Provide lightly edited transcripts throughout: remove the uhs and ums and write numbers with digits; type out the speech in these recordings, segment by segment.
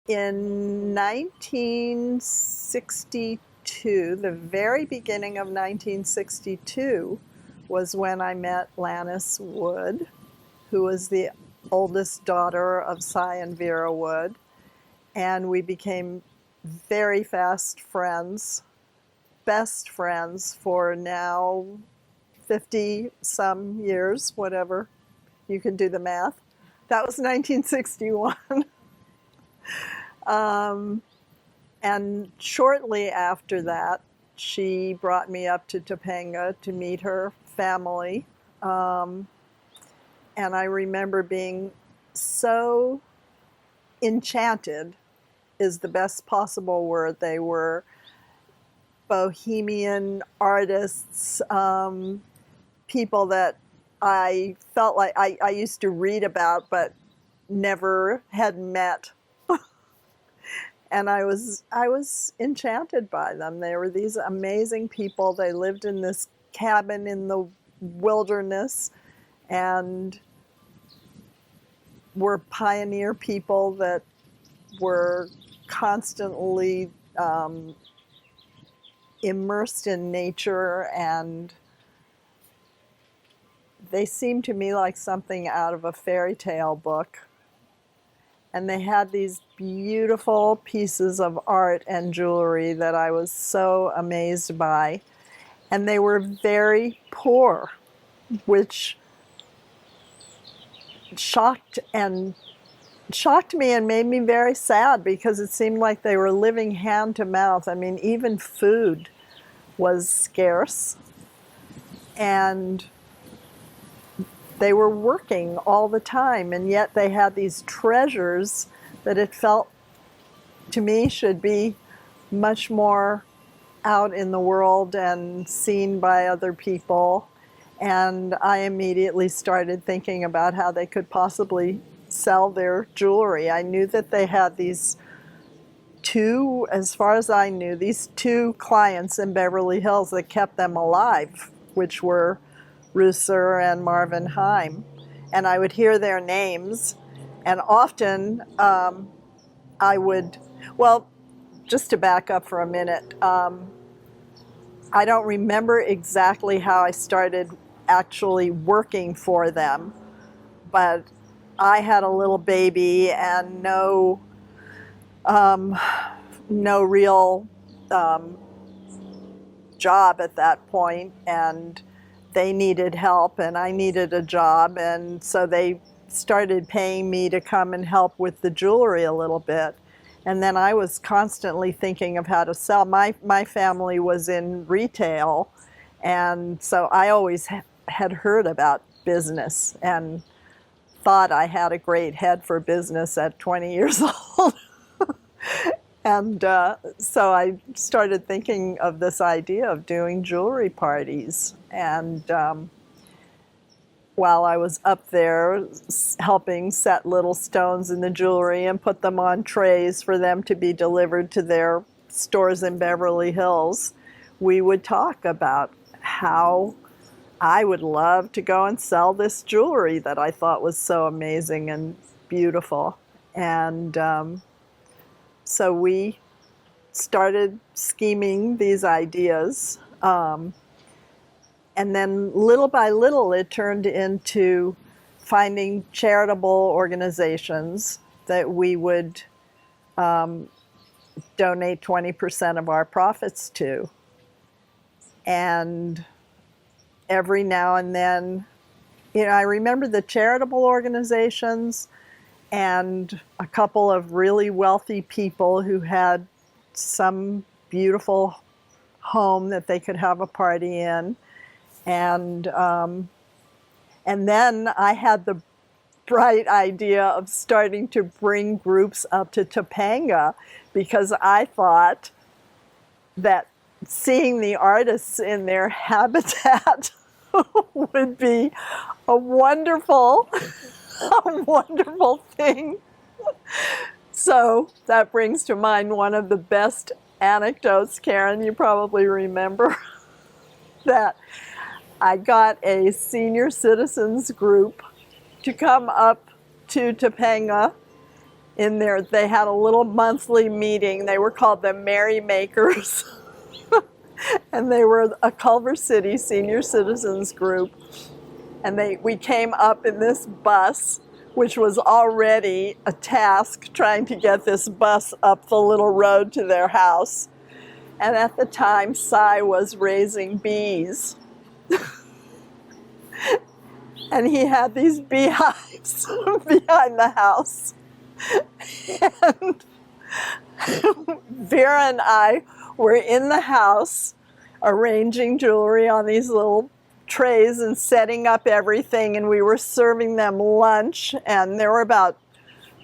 In 1962, the very beginning of 1962, was when I met Lannis Wood, who was the oldest daughter of Cy and Vera Wood, and we became very fast friends, best friends for now 50-some years, whatever. You can do the math. That was 1961. And shortly after that, she brought me up to Topanga to meet her family. And I remember being so enchanted, is the best possible word. They were bohemian artists, people that I felt like I used to read about but never had met. And I was enchanted by them. They were these amazing people. They lived in this cabin in the wilderness and were pioneer people that were constantly immersed in nature, and they seemed to me like something out of a fairy tale book. And they had these beautiful pieces of art and jewelry that I was so amazed by. And they were very poor, which shocked me and made me very sad, because it seemed like they were living hand to mouth. I mean, even food was scarce. And they were working all the time, and yet they had these treasures that it felt to me should be much more out in the world and seen by other people. And I immediately started thinking about how they could possibly sell their jewelry. I knew that they had these two, as far as I knew, these two clients in Beverly Hills that kept them alive, which were Ruser and Marvin Heim. And I would hear their names, and often I would, well, just to back up for a minute, I don't remember exactly how I started actually working for them, but I had a little baby and no real job at that point, and they needed help and I needed a job, and so they started paying me to come and help with the jewelry a little bit. And then I was constantly thinking of how to sell. My family was in retail, and so I always had heard about business and thought I had a great head for business at 20 years old. And so I started thinking of this idea of doing jewelry parties. And while I was up there helping set little stones in the jewelry and put them on trays for them to be delivered to their stores in Beverly Hills, we would talk about how I would love to go and sell this jewelry that I thought was so amazing and beautiful. And so we started scheming these ideas. And then little by little, it turned into finding charitable organizations that we would donate 20% of our profits to. And every now and then, I remember the charitable organizations and a couple of really wealthy people who had some beautiful home that they could have a party in. And then I had the bright idea of starting to bring groups up to Topanga, because I thought that seeing the artists in their habitat would be a wonderful thing. So that brings to mind one of the best anecdotes, Karen, you probably remember. that I got a senior citizens group to come up to Topanga. They had a little monthly meeting. They were called the Merrymakers. And they were a Culver City senior citizens group. And we came up in this bus, which was already a task trying to get this bus up the little road to their house. And at the time, Cy was raising bees. And he had these beehives behind the house. And Vera and I were in the house arranging jewelry on these little trays and setting up everything, and we were serving them lunch, and there were about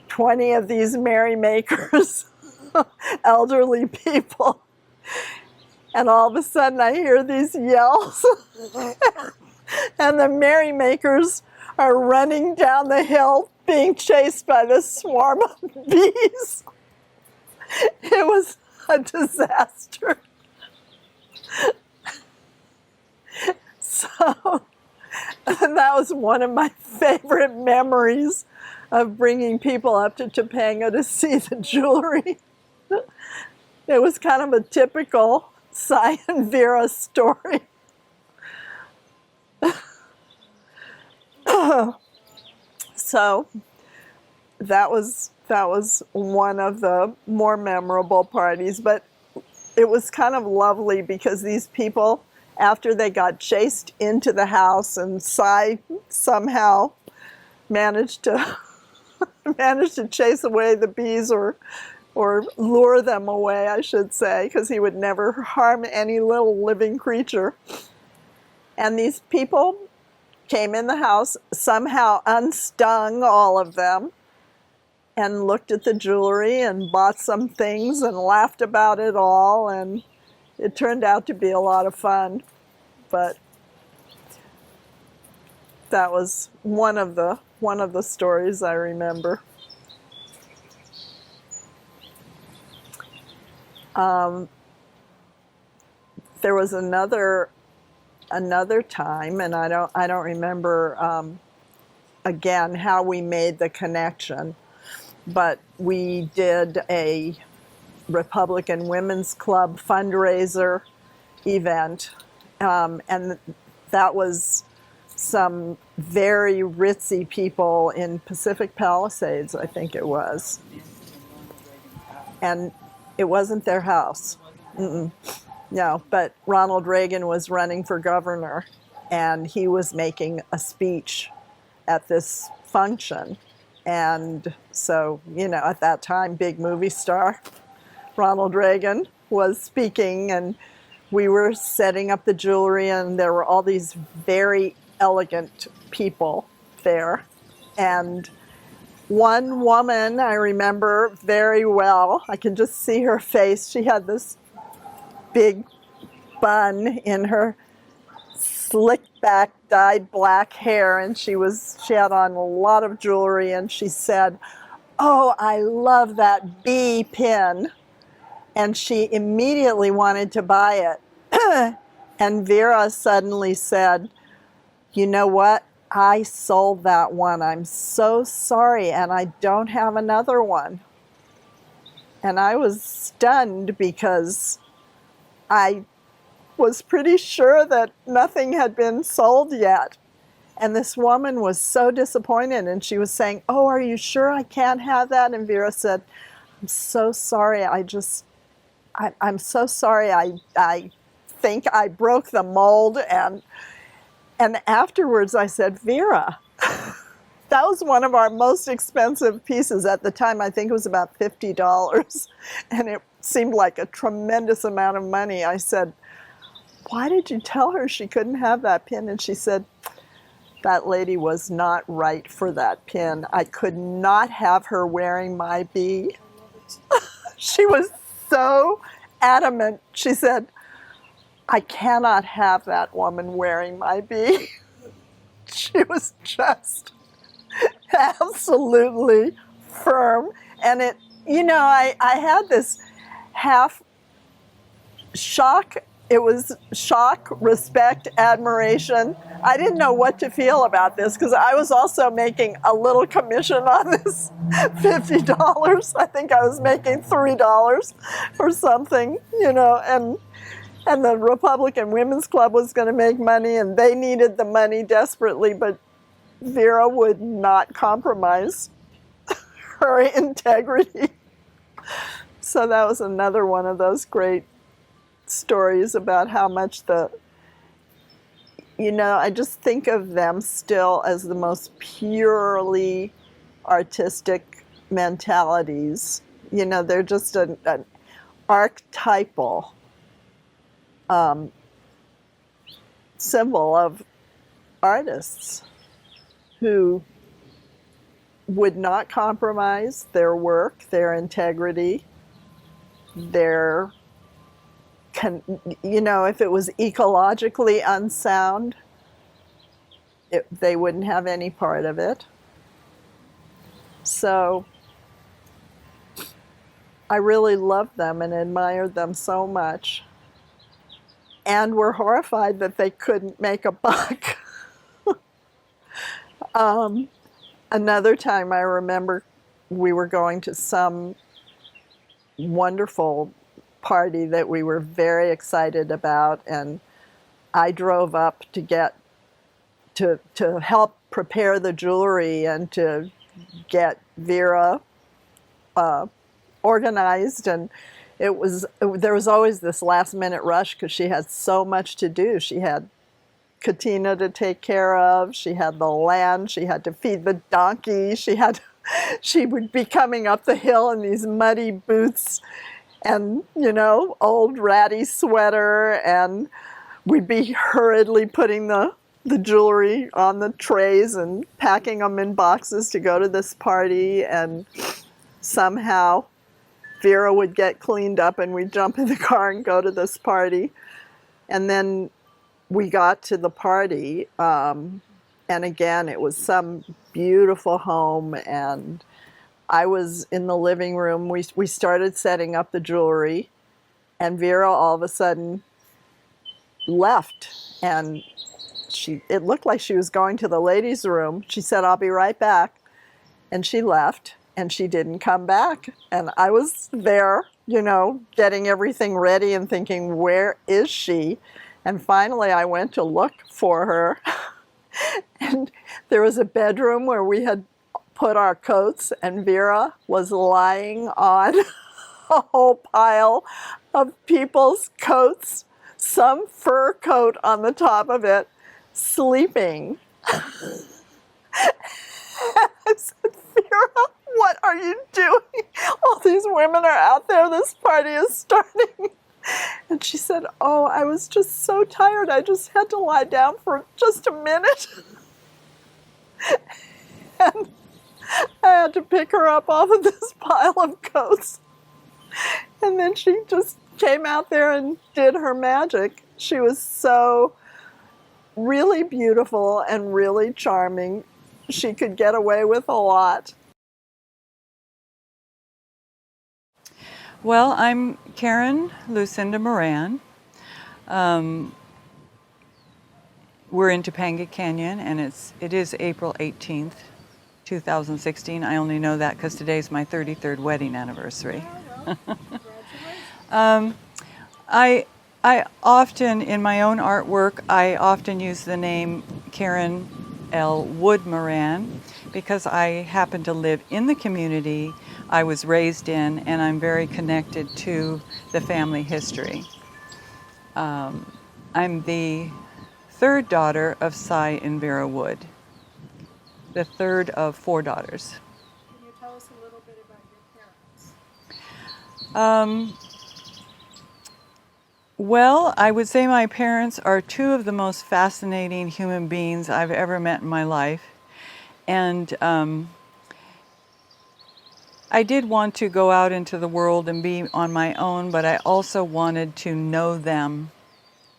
20 of these merrymakers, elderly people. And all of a sudden I hear these yells and the merrymakers are running down the hill being chased by this swarm of bees. It was a disaster. So, and that was one of my favorite memories of bringing people up to Topanga to see the jewelry. It was kind of a typical Cy and Vera story. So that was one of the more memorable parties, but it was kind of lovely because these people, after they got chased into the house, and Cy somehow managed to chase away the bees or lure them away, I should say, because he would never harm any little living creature. And these people came in the house, somehow unstung all of them, and looked at the jewelry and bought some things and laughed about it all, and it turned out to be a lot of fun. But that was one of the stories I remember. There was another time, and I don't remember again how we made the connection, but we did a Republican Women's Club fundraiser event, and that was some very ritzy people in Pacific Palisades, I think it was, and it wasn't their house. No, but Ronald Reagan was running for governor, and he was making a speech at this function. And so, at that time, big movie star Ronald Reagan was speaking, and we were setting up the jewelry, and there were all these very elegant people there. And one woman I remember very well, I can just see her face. She had this big bun in her slicked back, dyed black hair, and she had on a lot of jewelry, and she said, "Oh, I love that bee pin." And she immediately wanted to buy it. And Vera suddenly said, "You know what? I sold that one. I'm so sorry, and I don't have another one." And I was stunned because I was pretty sure that nothing had been sold yet. And this woman was so disappointed, and she was saying, "Oh, are you sure I can't have that?" And Vera said, "I'm so sorry. I'm so sorry. I think I broke the mold." And afterwards I said, "Vera, that was one of our most expensive pieces at the time. I think it was about $50. And it seemed like a tremendous amount of money." I said, "Why did you tell her she couldn't have that pin?" And she said, "That lady was not right for that pin. I could not have her wearing my bee." She was so adamant. She said, "I cannot have that woman wearing my bee." She was just absolutely firm. And I had this half shock it was shock, respect, admiration. I didn't know what to feel about this because I was also making a little commission on this $50. I think I was making $3 or something, you know, and the Republican Women's Club was going to make money and they needed the money desperately, but Vera would not compromise her integrity. So that was another one of those great stories about how much I just think of them still as the most purely artistic mentalities. They're just an archetypal symbol of artists who would not compromise their work, their integrity, their if it was ecologically unsound, they wouldn't have any part of it. So I really loved them and admired them so much, and were horrified that they couldn't make a buck. Another time I remember we were going to some wonderful party that we were very excited about, and I drove up to help prepare the jewelry and to get Vera organized, and there was always this last minute rush because she had so much to do. She had Katina to take care of, she had the land, she had to feed the donkey, she would be coming up the hill in these muddy boots and, old ratty sweater, and we'd be hurriedly putting the jewelry on the trays and packing them in boxes to go to this party, and somehow Vera would get cleaned up and we'd jump in the car and go to this party. And then we got to the party, and again, it was some beautiful home, and I was in the living room. We started setting up the jewelry, and Vera all of a sudden left, and it looked like she was going to the ladies' room. She said, "I'll be right back," and she left, and she didn't come back. And I was there, getting everything ready and thinking, where is she? And finally I went to look for her, and there was a bedroom where we had put our coats, and Vera was lying on a whole pile of people's coats, some fur coat on the top of it, sleeping. I said, "Vera, what are you doing? All these women are out there. This party is starting." And she said, "Oh, I was just so tired. I just had to lie down for just a minute." And I had to pick her up off of this pile of coats. And then she just came out there and did her magic. She was so really beautiful and really charming. She could get away with a lot. Well, I'm Karen Lucinda Moran. We're in Topanga Canyon, and it is April 18th, 2016. I only know that because today's my 33rd wedding anniversary. I often, in my own artwork, I often use the name Karen L. Wood Moran because I happen to live in the community I was raised in, and I'm very connected to the family history. I'm the third daughter of Cy and Vera Wood, the third of 4 daughters. Can you tell us a little bit about your parents? Well, I would say my parents are 2 of the most fascinating human beings I've ever met in my life. And I did want to go out into the world and be on my own, but I also wanted to know them,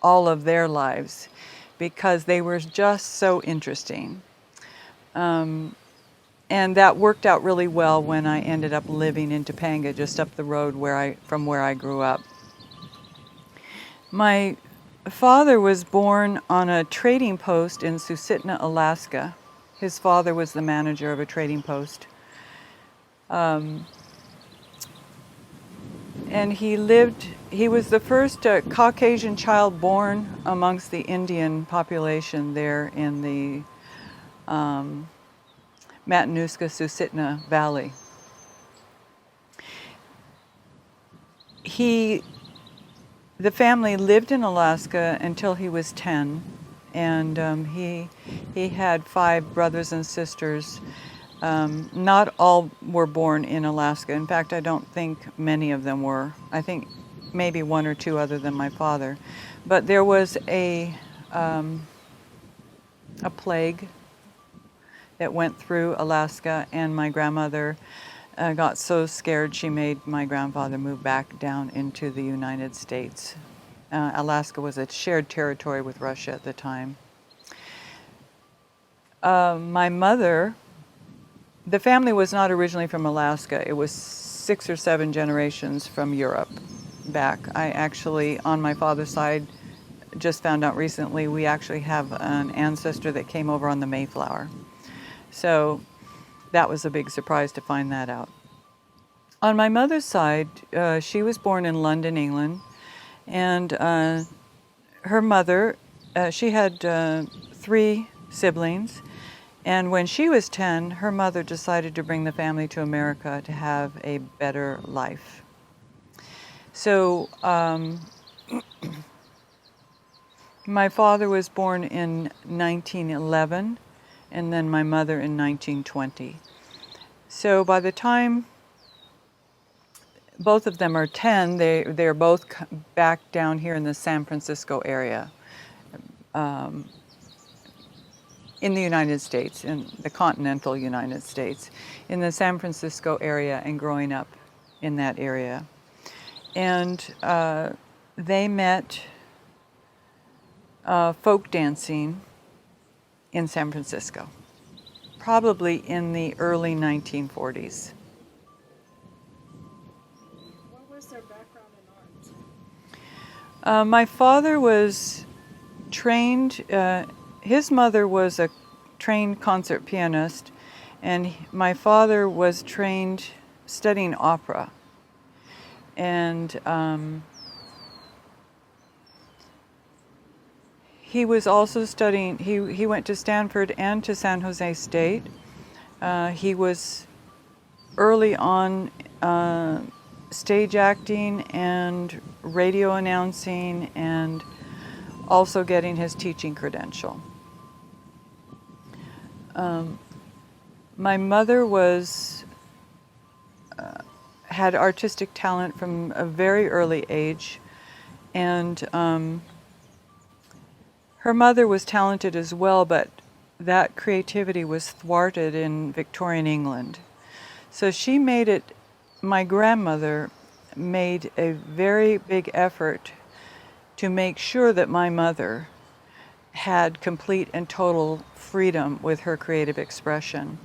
all of their lives, because they were just so interesting. And that worked out really well when I ended up living in Topanga, just up the road from where I grew up. My father was born on a trading post in Susitna, Alaska. His father was the manager of a trading post. And he was the first Caucasian child born amongst the Indian population there in the Matanuska-Susitna Valley. The family lived in Alaska until he was 10, and he had 5 brothers and sisters. Not all were born in Alaska. In fact, I don't think many of them were. I think maybe 1 or 2 other than my father. But there was a plague that went through Alaska, and my grandmother got so scared she made my grandfather move back down into the United States. Alaska was a shared territory with Russia at the time. My mother, the family was not originally from Alaska. It was 6 or 7 generations from Europe back. I actually, on my father's side, just found out recently we actually have an ancestor that came over on the Mayflower. So that was a big surprise to find that out. On my mother's side, she was born in London, England, and her mother, she had 3 siblings, and when she was 10, her mother decided to bring the family to America to have a better life. So my father was born in 1911, and then my mother in 1920. So by the time both of them are 10, they're both back down here in the San Francisco area, in the United States, in the continental United States, in the San Francisco area, and growing up in that area. And they met folk dancing in San Francisco, probably in the early 1940s. What was their background in art? My father was trained, his mother was a trained concert pianist, and my father was trained studying opera. And he was also studying, he went to Stanford and to San Jose State. He was early on stage acting and radio announcing, and also getting his teaching credential. My mother had artistic talent from a very early age, and her mother was talented as well, but that creativity was thwarted in Victorian England. So my grandmother made a very big effort to make sure that my mother had complete and total freedom with her creative expression.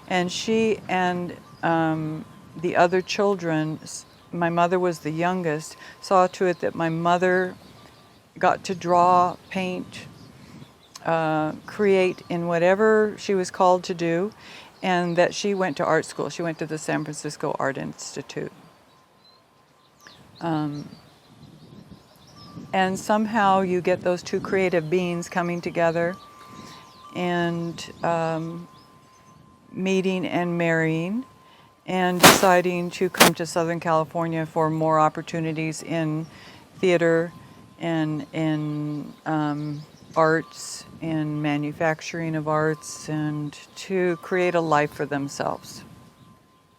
And she and the other children, my mother was the youngest, saw to it that my mother got to draw, paint, create in whatever she was called to do, and that she went to art school. She went to the San Francisco Art Institute. And somehow you get those 2 creative beings coming together and meeting and marrying and deciding to come to Southern California for more opportunities in theater and in arts, in manufacturing of arts, and to create a life for themselves.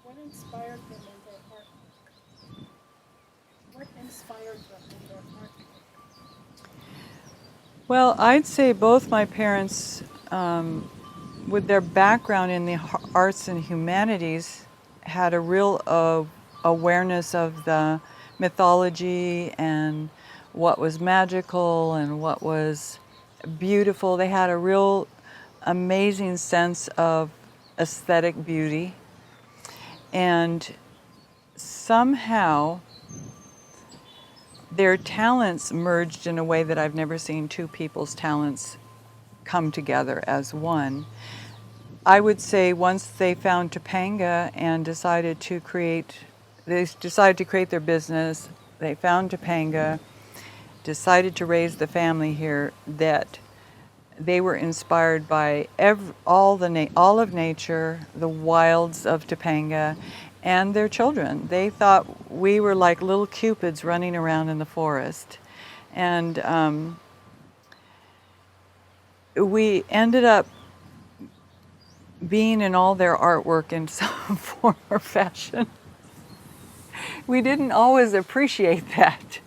What inspired them in their art? What inspired them in their art? Well, I'd say both my parents, with their background in the arts and humanities, had a real awareness of the mythology and what was magical and what was beautiful. They had a real amazing sense of aesthetic beauty. And somehow their talents merged in a way that I've never seen two people's talents come together as one. I would say once they found Topanga and decided to create their business, they found Topanga, decided to raise the family here, that they were inspired by all of nature, the wilds of Topanga, and their children. They thought we were like little cupids running around in the forest. And we ended up being in all their artwork in some form or fashion. We didn't always appreciate that.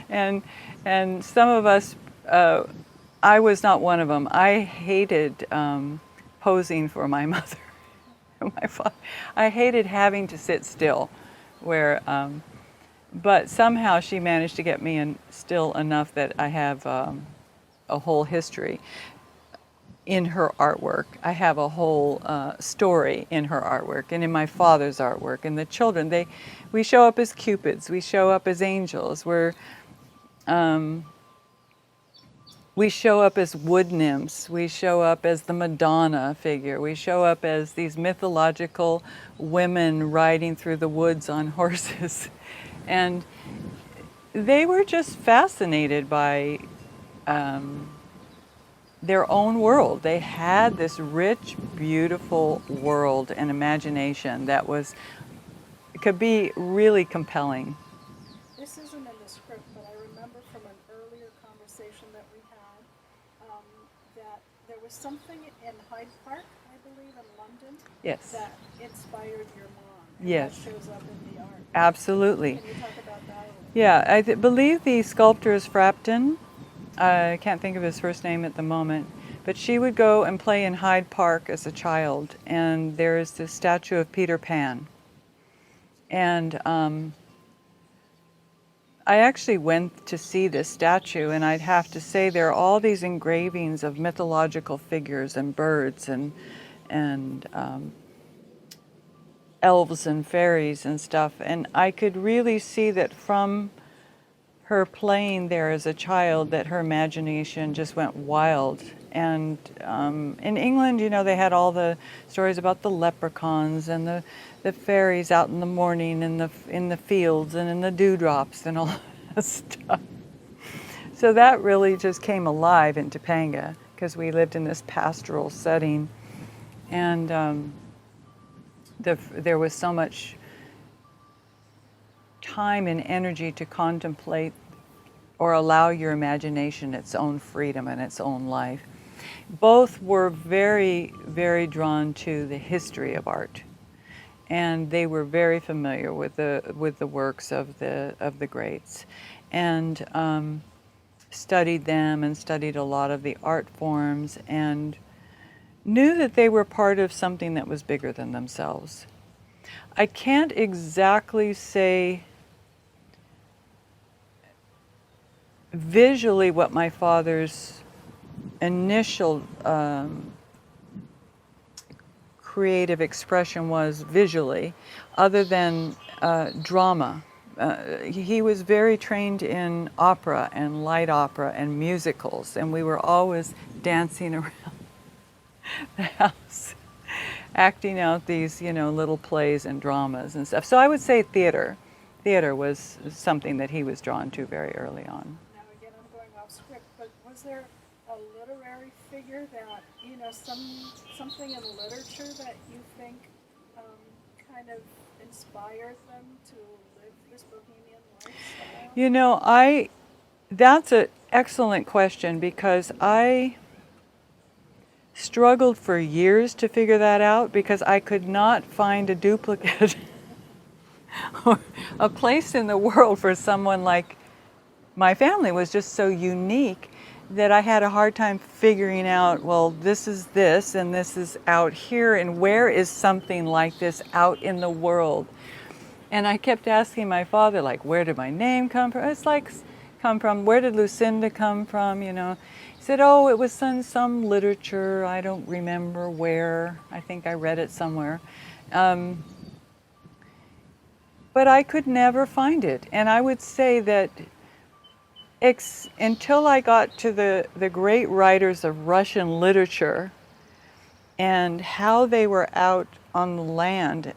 And some of us, I was not one of them. I hated posing for my mother and my father. I hated having to sit still, but somehow she managed to get me in still enough that I have a whole history in her artwork. I have a whole story in her artwork and in my father's artwork. And the children, we show up as cupids, we show up as angels, we show up as wood nymphs, we show up as the Madonna figure, we show up as these mythological women riding through the woods on horses. And they were just fascinated by their own world. They had this rich, beautiful world and imagination that could be really compelling. This isn't in the script, but I remember from an earlier conversation that we had that there was something in Hyde Park, I believe, in London, Yes. that inspired your mom. And Yes. that shows up in the art. Absolutely. Can you talk about that a little? Yeah, I believe the sculptor is Frampton. I can't think of his first name at the moment, but she would go and play in Hyde Park as a child, and there is this statue of Peter Pan. And I actually went to see this statue, and I'd have to say there are all these engravings of mythological figures and birds and elves and fairies and stuff, and I could really see that from her playing there as a child that her imagination just went wild. And in England, you know, they had all the stories about the leprechauns and the fairies out in the morning in the fields and in the dewdrops and all that stuff. So that really just came alive in Topanga because we lived in this pastoral setting, and there was so much time and energy to contemplate or allow your imagination its own freedom and its own life. Both were very, very drawn to the history of art, and they were very familiar with the works of the greats, and studied them and studied a lot of the art forms, and knew that they were part of something that was bigger than themselves. I can't exactly say visually what my father's initial creative expression was visually, other than drama. He was very trained in opera and light opera and musicals, and we were always dancing around the house, acting out these, you know, little plays and dramas and stuff. So I would say theater. Theater was something that he was drawn to very early on. Now again, I'm going off script, but was there a literary figure that, you know, something in literature that you think kind of inspired them to live this bohemian lifestyle? You know, that's an excellent question, because I struggled for years to figure that out, because I could not find a duplicate or a place in the world for someone like my family. Was just so unique that I had a hard time figuring out, well, this is this and this is out here, and where is something like this out in the world? And I kept asking my father, like, where did my name come from? It's like, come from, where did Lucinda come from, you know? He said, oh, it was in some literature, I don't remember where, I think I read it somewhere. But I could never find it. And I would say that Until I got to the great writers of Russian literature and how they were out on the land,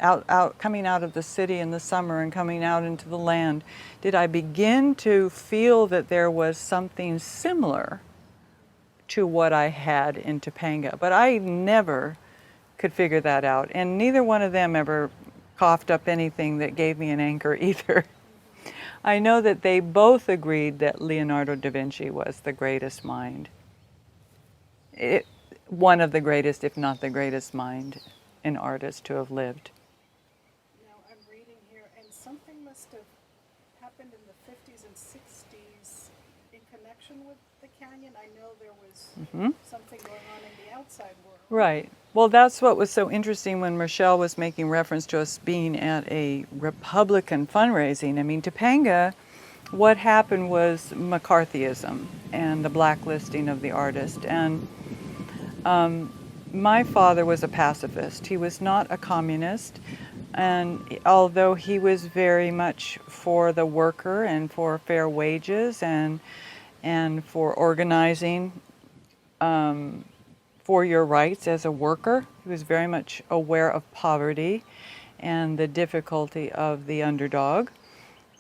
coming out of the city in the summer and coming out into the land, did I begin to feel that there was something similar to what I had in Topanga. But I never could figure that out, and neither one of them ever coughed up anything that gave me an anchor either. I know that they both agreed that Leonardo da Vinci was the greatest mind. One of the greatest, if not the greatest mind and artist to have lived. Now I'm reading here, and something must have happened in the 50s and 60s in connection with the canyon. I know there was something going on in the outside world. Right. Well, that's what was so interesting when Rachelle was making reference to us being at a Republican fundraising. I mean, Topanga, what happened was McCarthyism and the blacklisting of the artist. And my father was a pacifist. He was not a communist. And although he was very much for the worker and for fair wages and for organizing for your rights as a worker, he was very much aware of poverty and the difficulty of the underdog.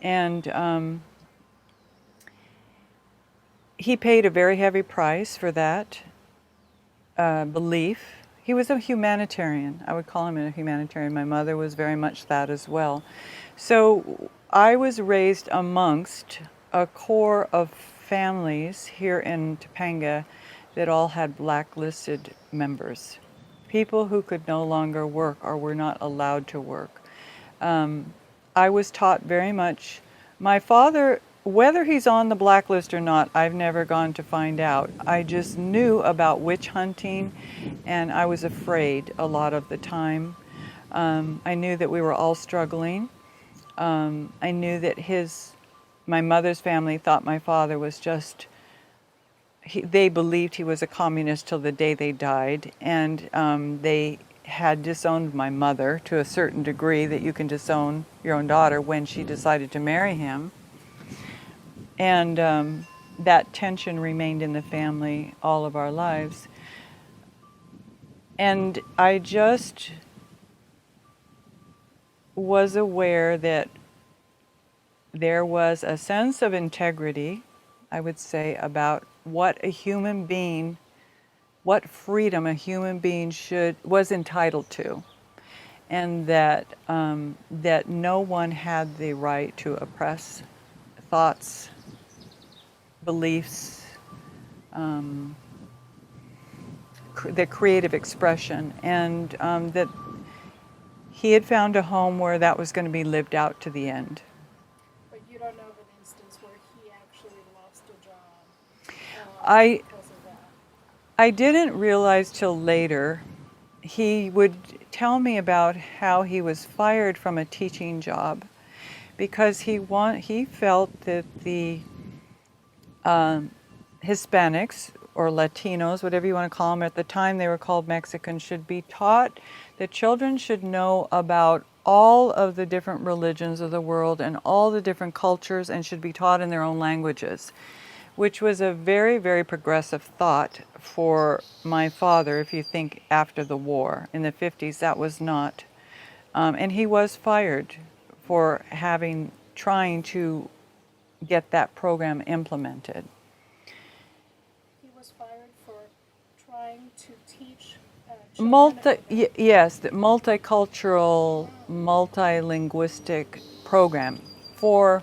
And he paid a very heavy price for that belief. He was a humanitarian. I would call him a humanitarian. My mother was very much that as well. So I was raised amongst a core of families here in Topanga that all had blacklisted members, people who could no longer work or were not allowed to work. I was taught very much, my father, whether he's on the blacklist or not, I've never gone to find out. I just knew about witch hunting, and I was afraid a lot of the time. I knew that we were all struggling. I knew that my mother's family thought my father was just, they believed he was a communist till the day they died, and they had disowned my mother to a certain degree that you can disown your own daughter when she decided to marry him. And that tension remained in the family all of our lives. And I just was aware that there was a sense of integrity, I would say, about what a human being, what freedom a human being was entitled to, and that that no one had the right to oppress thoughts, beliefs, the creative expression, and that he had found a home where that was going to be lived out to the end. But you don't know of an instance where he actually lost a job because of that? I didn't realize till later. He would tell me about how he was fired from a teaching job because he felt that the Hispanics or Latinos, whatever you want to call them, at the time they were called Mexicans, should be taught that children should know about all of the different religions of the world and all the different cultures and should be taught in their own languages, which was a very, very progressive thought for my father. If you think after the war, in the 50s, that was not. And he was fired for trying to get that program implemented. He was fired for trying to teach children? Yes, the multicultural, multilinguistic program for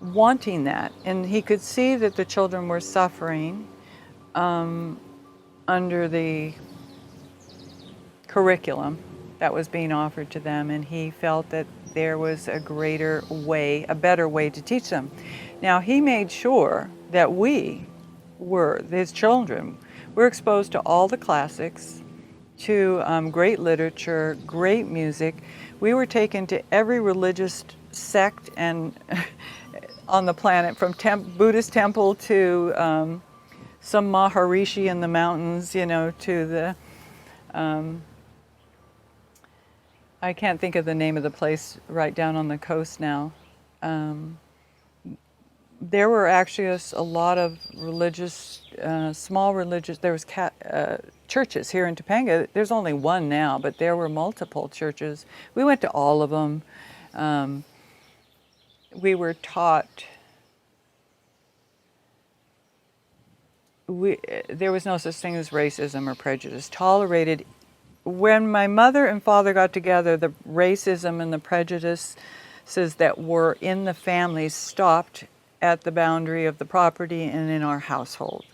wanting that. And he could see that the children were suffering under the curriculum that was being offered to them, and he felt that there was a better way to teach them. Now, he made sure that his children, were exposed to all the classics, to great literature, great music. We were taken to every religious sect and on the planet, from Buddhist temple to some Maharishi in the mountains, to the I can't think of the name of the place right down on the coast now. there were actually a lot of religious, small religious, there was churches here in Topanga. There's only one now, but there were multiple churches. We went to all of them. We were taught, there was no such thing as racism or prejudice, tolerated. When my mother and father got together, the racism and the prejudices that were in the family stopped at the boundary of the property and in our household.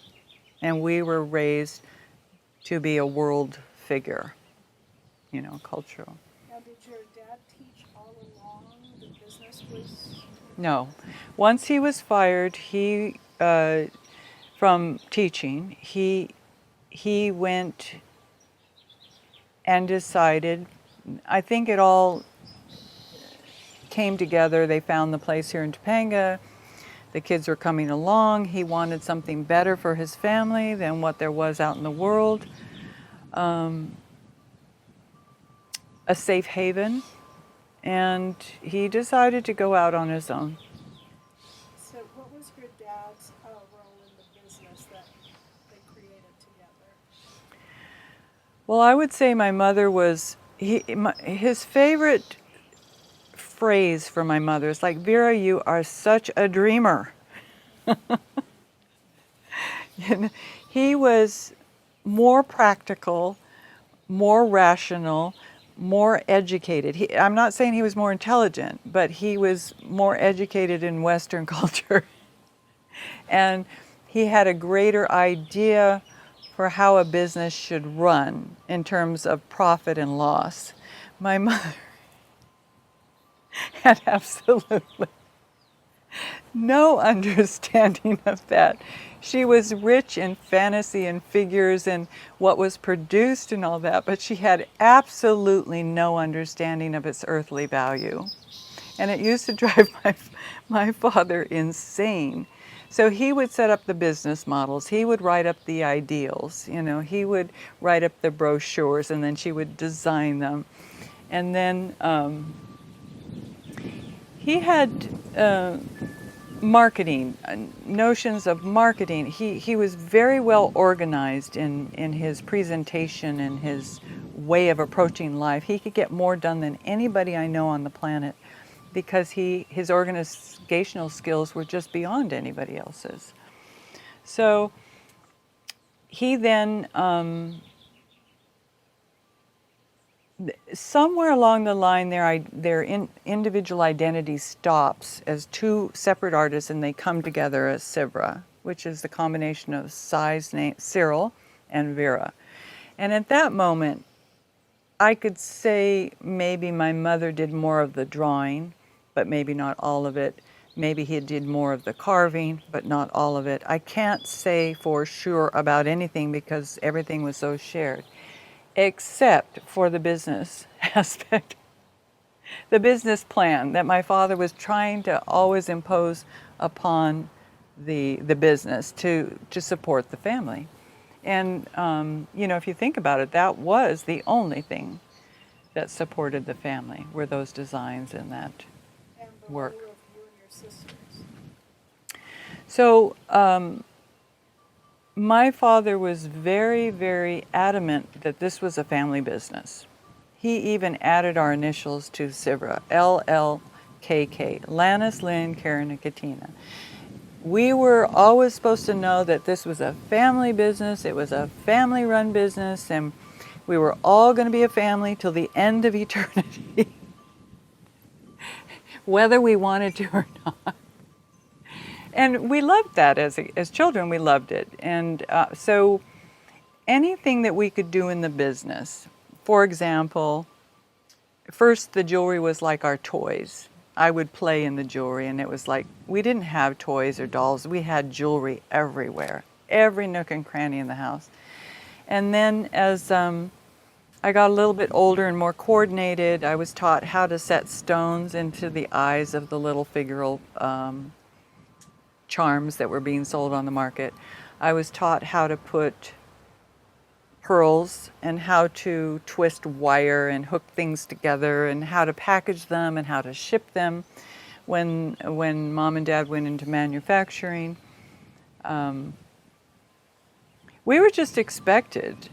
And we were raised to be a world figure, you know, cultural. Now, did your dad teach all along the business was? No. Once he was fired, from teaching, he went and decided, I think it all came together. They found the place here in Topanga. The kids were coming along. He wanted something better for his family than what there was out in the world. A safe haven. And he decided to go out on his own. So what was your dad's role in the business that they created together? Well, I would say my mother was, his favorite phrase for my mother is like, Vera, you are such a dreamer. He was more practical, more rational, more educated. I'm not saying he was more intelligent, but he was more educated in Western culture. And he had a greater idea for how a business should run in terms of profit and loss. My mother had absolutely no understanding of that. She was rich in fantasy and figures and what was produced and all that, but she had absolutely no understanding of its earthly value. And it used to drive my father insane. So he would set up the business models, he would write up the ideals, you know, he would write up the brochures, and then she would design them. And then he had marketing, notions of marketing. He was very well organized in his presentation and his way of approaching life. He could get more done than anybody I know on the planet because his organizational skills were just beyond anybody else's. So he then, somewhere along the line, their individual identity stops as two separate artists, and they come together as Cyvra, which is the combination of Cy's name, Cyril and Vera. And at that moment, I could say maybe my mother did more of the drawing, but maybe not all of it. Maybe he did more of the carving, but not all of it. I can't say for sure about anything because everything was so shared, except for the business aspect, the business plan that my father was trying to always impose upon the business to support the family. And, you know, if you think about it, that was the only thing that supported the family, were those designs and that work. And the role of you and your sisters. So my father was very, very adamant that this was a family business. He even added our initials to Cyvra, LLKK, Lannis, Lynn, Karen, and Katina. We were always supposed to know that this was a family business, it was a family-run business, and we were all going to be a family till the end of eternity, whether we wanted to or not. And we loved that as children, we loved it. And so anything that we could do in the business, for example, first the jewelry was like our toys. I would play in the jewelry, and it was like, we didn't have toys or dolls. We had jewelry everywhere, every nook and cranny in the house. And then as I got a little bit older and more coordinated, I was taught how to set stones into the eyes of the little figural charms that were being sold on the market. I was taught how to put pearls and how to twist wire and hook things together and how to package them and how to ship them. when Mom and Dad went into manufacturing. We were just expected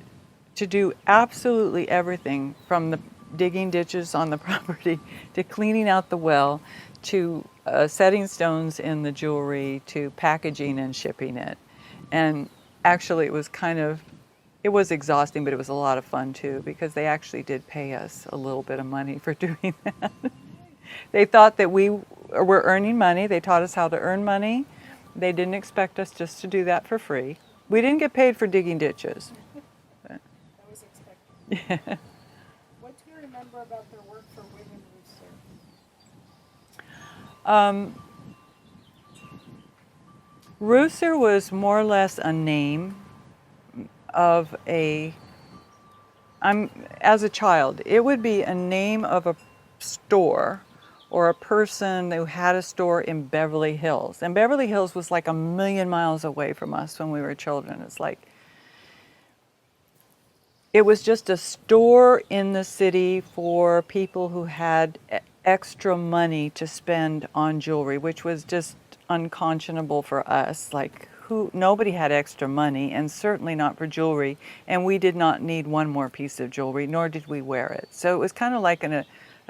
to do absolutely everything, from the digging ditches on the property to cleaning out the well to setting stones in the jewelry to packaging and shipping it. And actually it was exhausting, but it was a lot of fun too, because they actually did pay us a little bit of money for doing that. They thought that we were earning money. They taught us how to earn money. They didn't expect us just to do that for free. We didn't get paid for digging ditches. That was expected. Yeah. What do you remember about their work for William Ruser? Ruser was more or less a name of as a child, it would be a name of a store or a person who had a store in Beverly Hills. And Beverly Hills was like 1,000,000 miles away from us when we were children. It was just a store in the city for people who had extra money to spend on jewelry, which was just unconscionable for us. Nobody had extra money, and certainly not for jewelry, and we did not need one more piece of jewelry, nor did we wear it. So it was kind of like a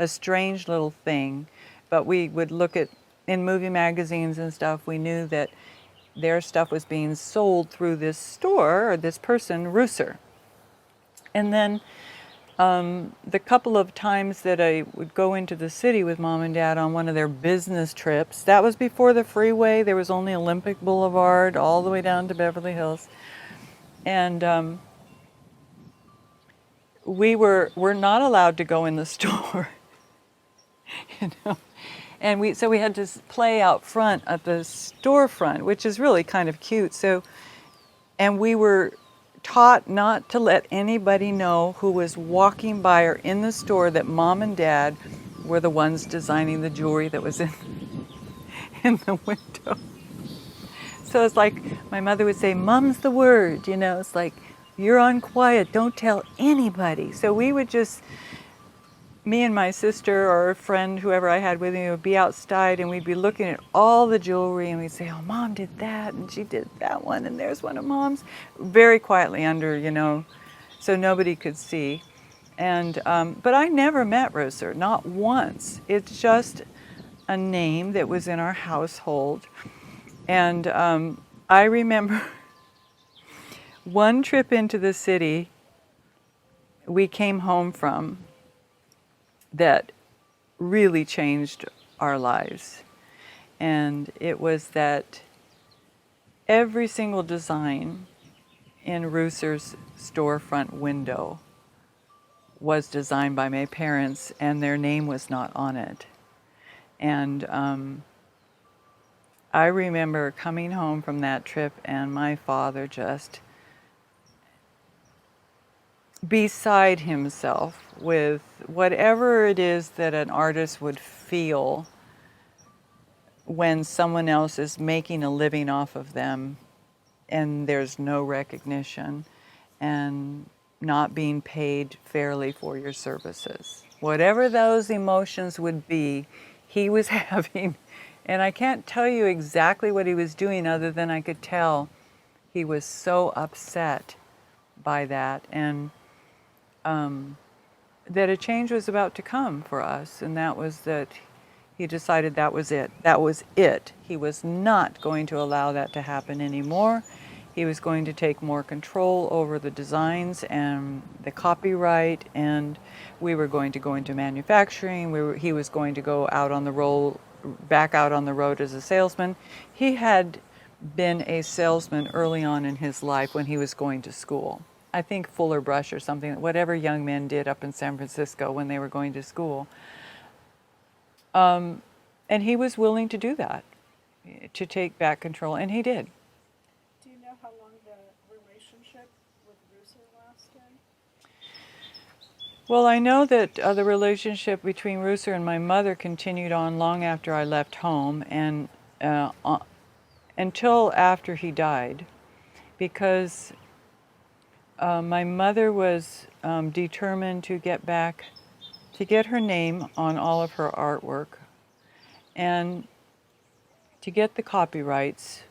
strange little thing, but we would look at, in movie magazines and stuff, we knew that their stuff was being sold through this store, or this person, Ruser. And then the couple of times that I would go into the city with Mom and Dad on one of their business trips, that was before the freeway. There was only Olympic Boulevard all the way down to Beverly Hills. And we're not allowed to go in the store, you know. And so we had to play out front at the storefront, which is really kind of cute. And we were taught not to let anybody know who was walking by or in the store that Mom and Dad were the ones designing the jewelry that was in the window. So it's like my mother would say, "Mum's the word," you know. It's like, "You're on quiet, don't tell anybody." So we would just, me and my sister or a friend, whoever I had with me, would be outside and we'd be looking at all the jewelry and we'd say, "Oh, Mom did that and she did that one and there's one of Mom's," very quietly under, you know, so nobody could see. And but I never met Ruser, not once. It's just a name that was in our household. And I remember one trip into the city we came home from that really changed our lives. And it was that every single design in Ruser's storefront window was designed by my parents, and their name was not on it. And I remember coming home from that trip and my father just beside himself with whatever it is that an artist would feel when someone else is making a living off of them and there's no recognition and not being paid fairly for your services. Whatever those emotions would be, he was having. And I can't tell you exactly what he was doing other than I could tell he was so upset by that, and that a change was about to come for us, and that was that he decided that was it. That was it. He was not going to allow that to happen anymore. He was going to take more control over the designs and the copyright, and we were going to go into manufacturing. He was going to go out on the road, back out on the road as a salesman. He had been a salesman early on in his life when he was going to school. I think Fuller Brush or something, whatever young men did up in San Francisco when they were going to school. And he was willing to do that, to take back control, and he did. Do you know how long the relationship with Ruser lasted? Well, I know that the relationship between Ruser and my mother continued on long after I left home, and until after he died, because my mother was determined to get her name on all of her artwork, and to get the copyrights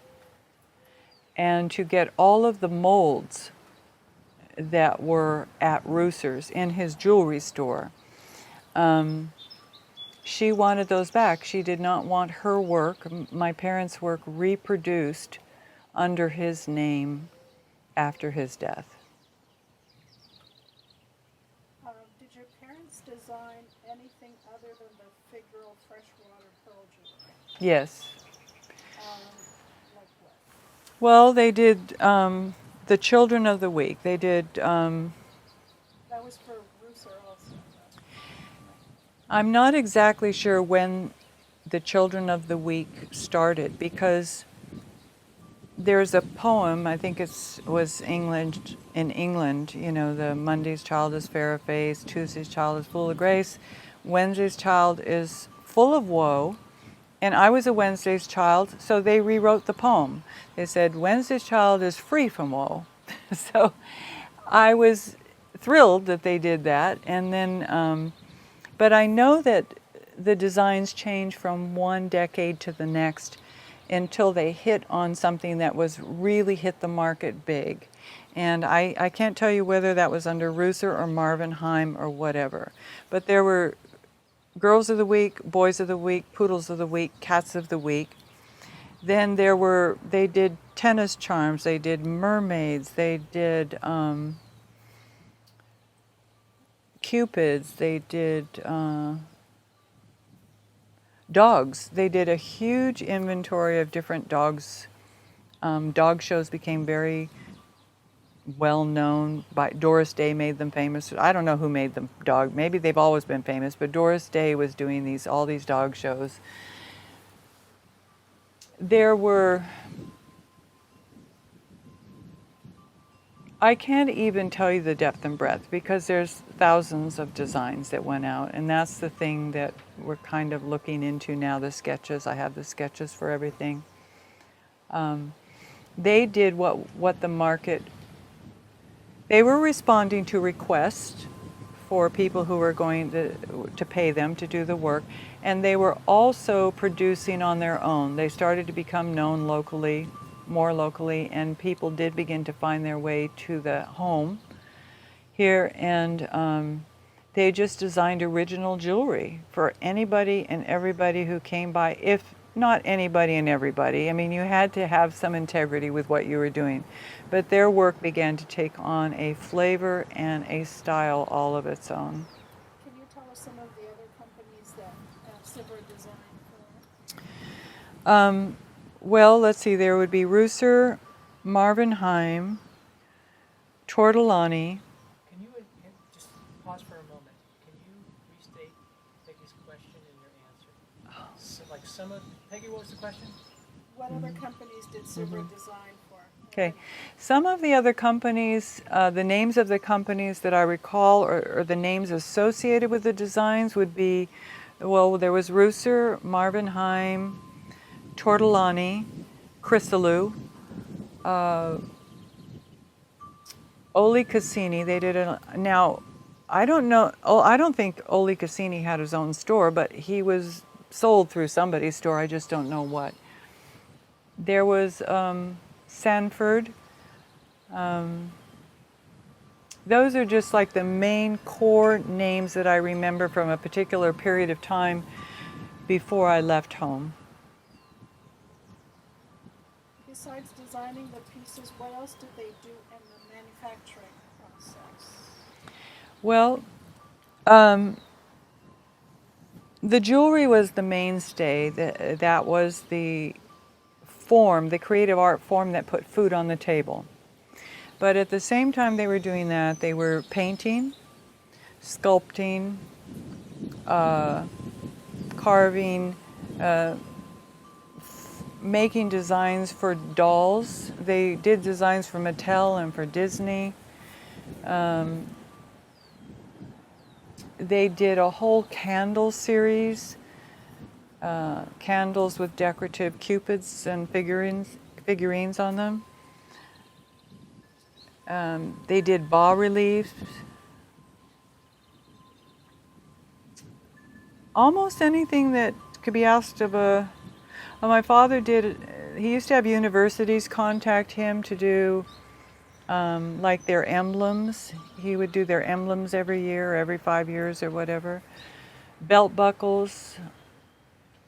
and to get all of the molds that were at Ruser's in his jewelry store. She wanted those back. She did not want her work, my parents' work, reproduced under his name after his death. Did your parents design anything other than the figural freshwater pearl jewelry? Yes. Like what? Well, they did the Children of the Week. They did. That was for Ruser also. I'm not exactly sure when the Children of the Week started, because there's a poem, I think it was England, in England, you know, the Monday's child is fair of face, Tuesday's child is full of grace, Wednesday's child is full of woe, and I was a Wednesday's child, so they rewrote the poem. They said, Wednesday's child is free from woe. So I was thrilled that they did that, and then, but I know that the designs change from one decade to the next until they hit on something that was really hit the market big. And I can't tell you whether that was under Ruser or Marvin Heim or whatever. But there were Girls of the Week, Boys of the Week, Poodles of the Week, Cats of the Week. Then they did tennis charms, they did mermaids, they did cupids, they did dogs. They did a huge inventory of different dogs. Dog shows became very well known. Doris Day made them famous. I don't know who made them dog. Maybe they've always been famous, but Doris Day was doing all these dog shows. There were, I can't even tell you the depth and breadth, because there's thousands of designs that went out, and that's the thing that we're kind of looking into now, the sketches. I have the sketches for everything. They did what the market, they were responding to requests for people who were going to pay them to do the work, and they were also producing on their own. They started to become known locally, more locally, and people did begin to find their way to the home here, and they just designed original jewelry for anybody and everybody who came by, if not anybody and everybody. I mean, you had to have some integrity with what you were doing, but their work began to take on a flavor and a style all of its own. Can you tell us some of the other companies that Cyvra designed for? Well, let's see, there would be Ruser, Marvin Heim, Tortolani. Can you just pause for a moment? Can you restate Peggy's question and your answer? So, like Peggy, what was the question? What other companies did Cyvra design for? Okay, some of the other companies, the names of the companies that I recall, or the names associated with the designs would be, well, there was Ruser, Marvin Heim, Tortolani, Chrysalou, Oli Cassini. They did now, I don't know, I don't think Oli Cassini had his own store, but he was sold through somebody's store, I just don't know what. There was Sanford. Those are just like the main core names that I remember from a particular period of time before I left home. Besides designing the pieces, what else did they do in the manufacturing process? Well, the jewelry was the mainstay. That was the form, the creative art form that put food on the table. But at the same time they were doing that, they were painting, sculpting, carving, making designs for dolls. They did designs for Mattel and for Disney. They did a whole candle series, candles with decorative cupids and figurines on them. They did bas-reliefs. Almost anything that could be asked of a. Well, my father did. He used to have universities contact him to do, like their emblems. He would do their emblems every year, every 5 years, or whatever. Belt buckles.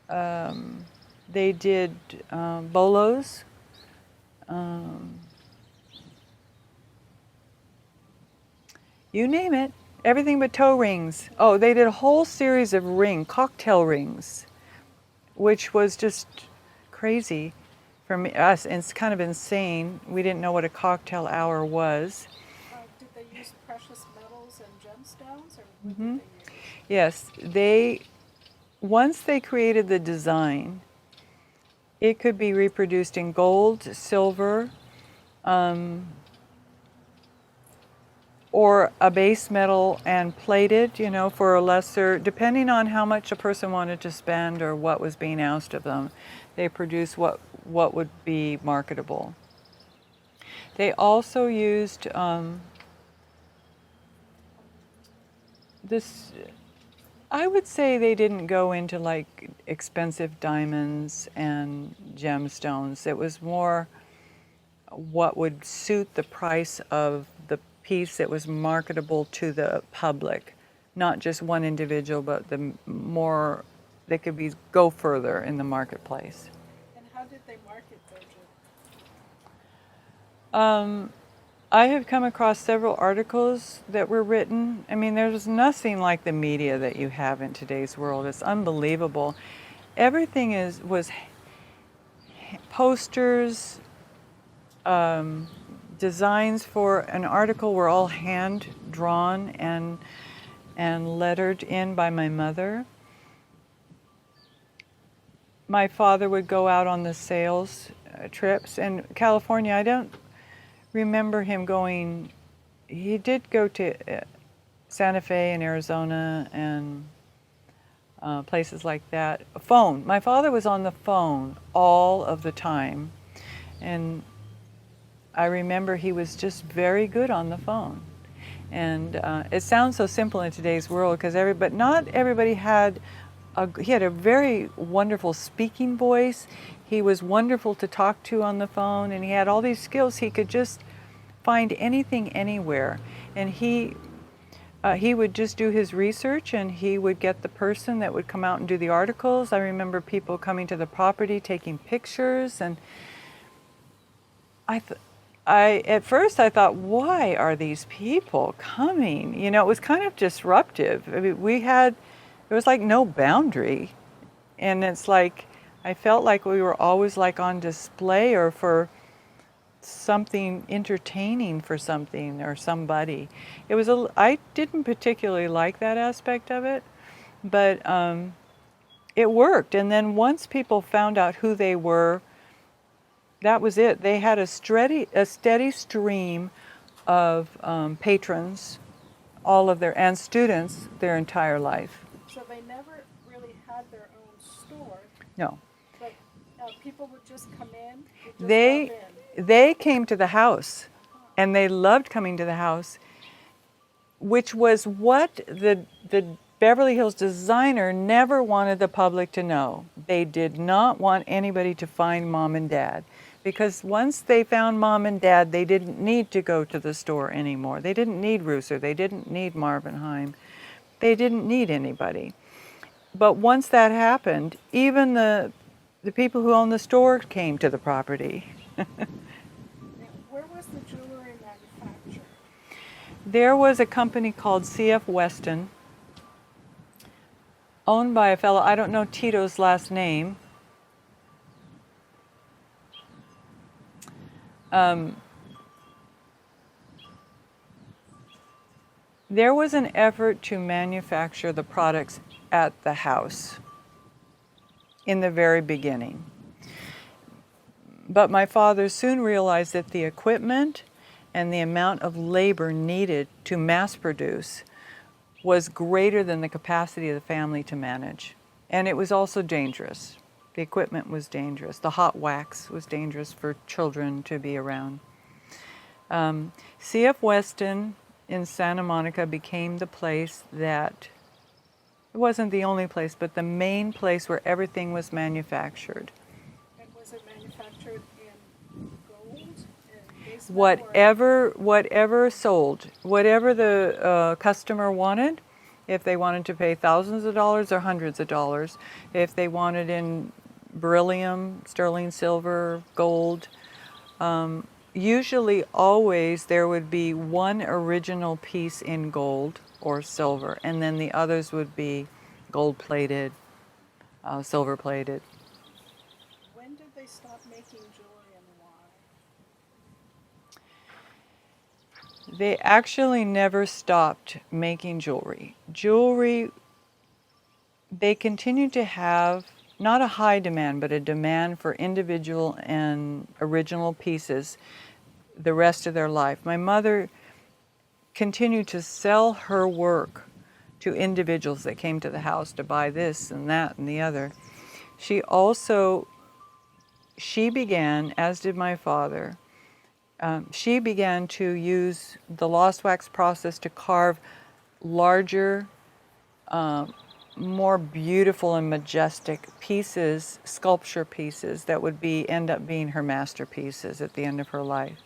They did bolos. You name it. Everything but toe rings. Oh, they did a whole series of cocktail rings, which was just crazy for us. And it's kind of insane. We didn't know what a cocktail hour was. Did they use precious metals and gemstones, or what did they use? Yes, once they created the design, it could be reproduced in gold, silver, or a base metal and plated, for a lesser, depending on how much a person wanted to spend or what was being asked of them, they produced what would be marketable. They also used this. I would say they didn't go into like expensive diamonds and gemstones. It was more what would suit the price of the piece that was marketable to the public, not just one individual, but the more they could go further in the marketplace. And how did they market their jewelry? I have come across several articles that were written. I mean, there's nothing like the media that you have in today's world. It's unbelievable. Everything was posters, designs for an article were all hand drawn and lettered in by my mother. My father would go out on the sales trips in California. I don't remember him going. He did go to Santa Fe in Arizona and places like that. My father was on the phone all of the time, and I remember he was just very good on the phone. And it sounds so simple in today's world but not everybody had. He had a very wonderful speaking voice. He was wonderful to talk to on the phone, and he had all these skills. He could just find anything anywhere, and he would just do his research, and he would get the person that would come out and do the articles. I remember people coming to the property, taking pictures, and at first I thought, why are these people coming? It was kind of disruptive. I mean, there was like no boundary, and it's like I felt like we were always like on display or for something entertaining for something or somebody. I didn't particularly like that aspect of it, but it worked. And then once people found out who they were, that was it. They had a steady stream of patrons, and students their entire life. So they never really had their own store. No. But people would just come in. They came to the house, and they loved coming to the house, which was what the Beverly Hills designer never wanted the public to know. They did not want anybody to find mom and dad, because once they found mom and dad, they didn't need to go to the store anymore. They didn't need Ruser. They didn't need Marvinheim. They didn't need anybody. But once that happened, even the people who owned the store came to the property. Where was the jewelry manufactured? There was a company called C.F. Weston, owned by a fellow, I don't know Tito's last name. There was an effort to manufacture the products at the house in the very beginning. But my father soon realized that the equipment and the amount of labor needed to mass produce was greater than the capacity of the family to manage. And it was also dangerous. The equipment was dangerous. The hot wax was dangerous for children to be around. C.F. Weston in Santa Monica became the place that It wasn't the only place, but the main place where everything was manufactured. And was it manufactured in gold and base metal, Whatever sold, whatever the customer wanted, if they wanted to pay thousands of dollars or hundreds of dollars, if they wanted in beryllium, sterling silver, gold, usually always there would be one original piece in gold or silver, and then the others would be gold plated, silver plated. when did they stop making jewelry and why? They actually never stopped making jewelry. Jewelry, they continued to have not a high demand, but a demand for individual and original pieces the rest of their life. My mother continued to sell her work to individuals that came to the house to buy this and that and the other. She began, as did my father, she began to use the lost wax process to carve larger, more beautiful and majestic pieces, sculpture pieces that would end up being her masterpieces at the end of her life.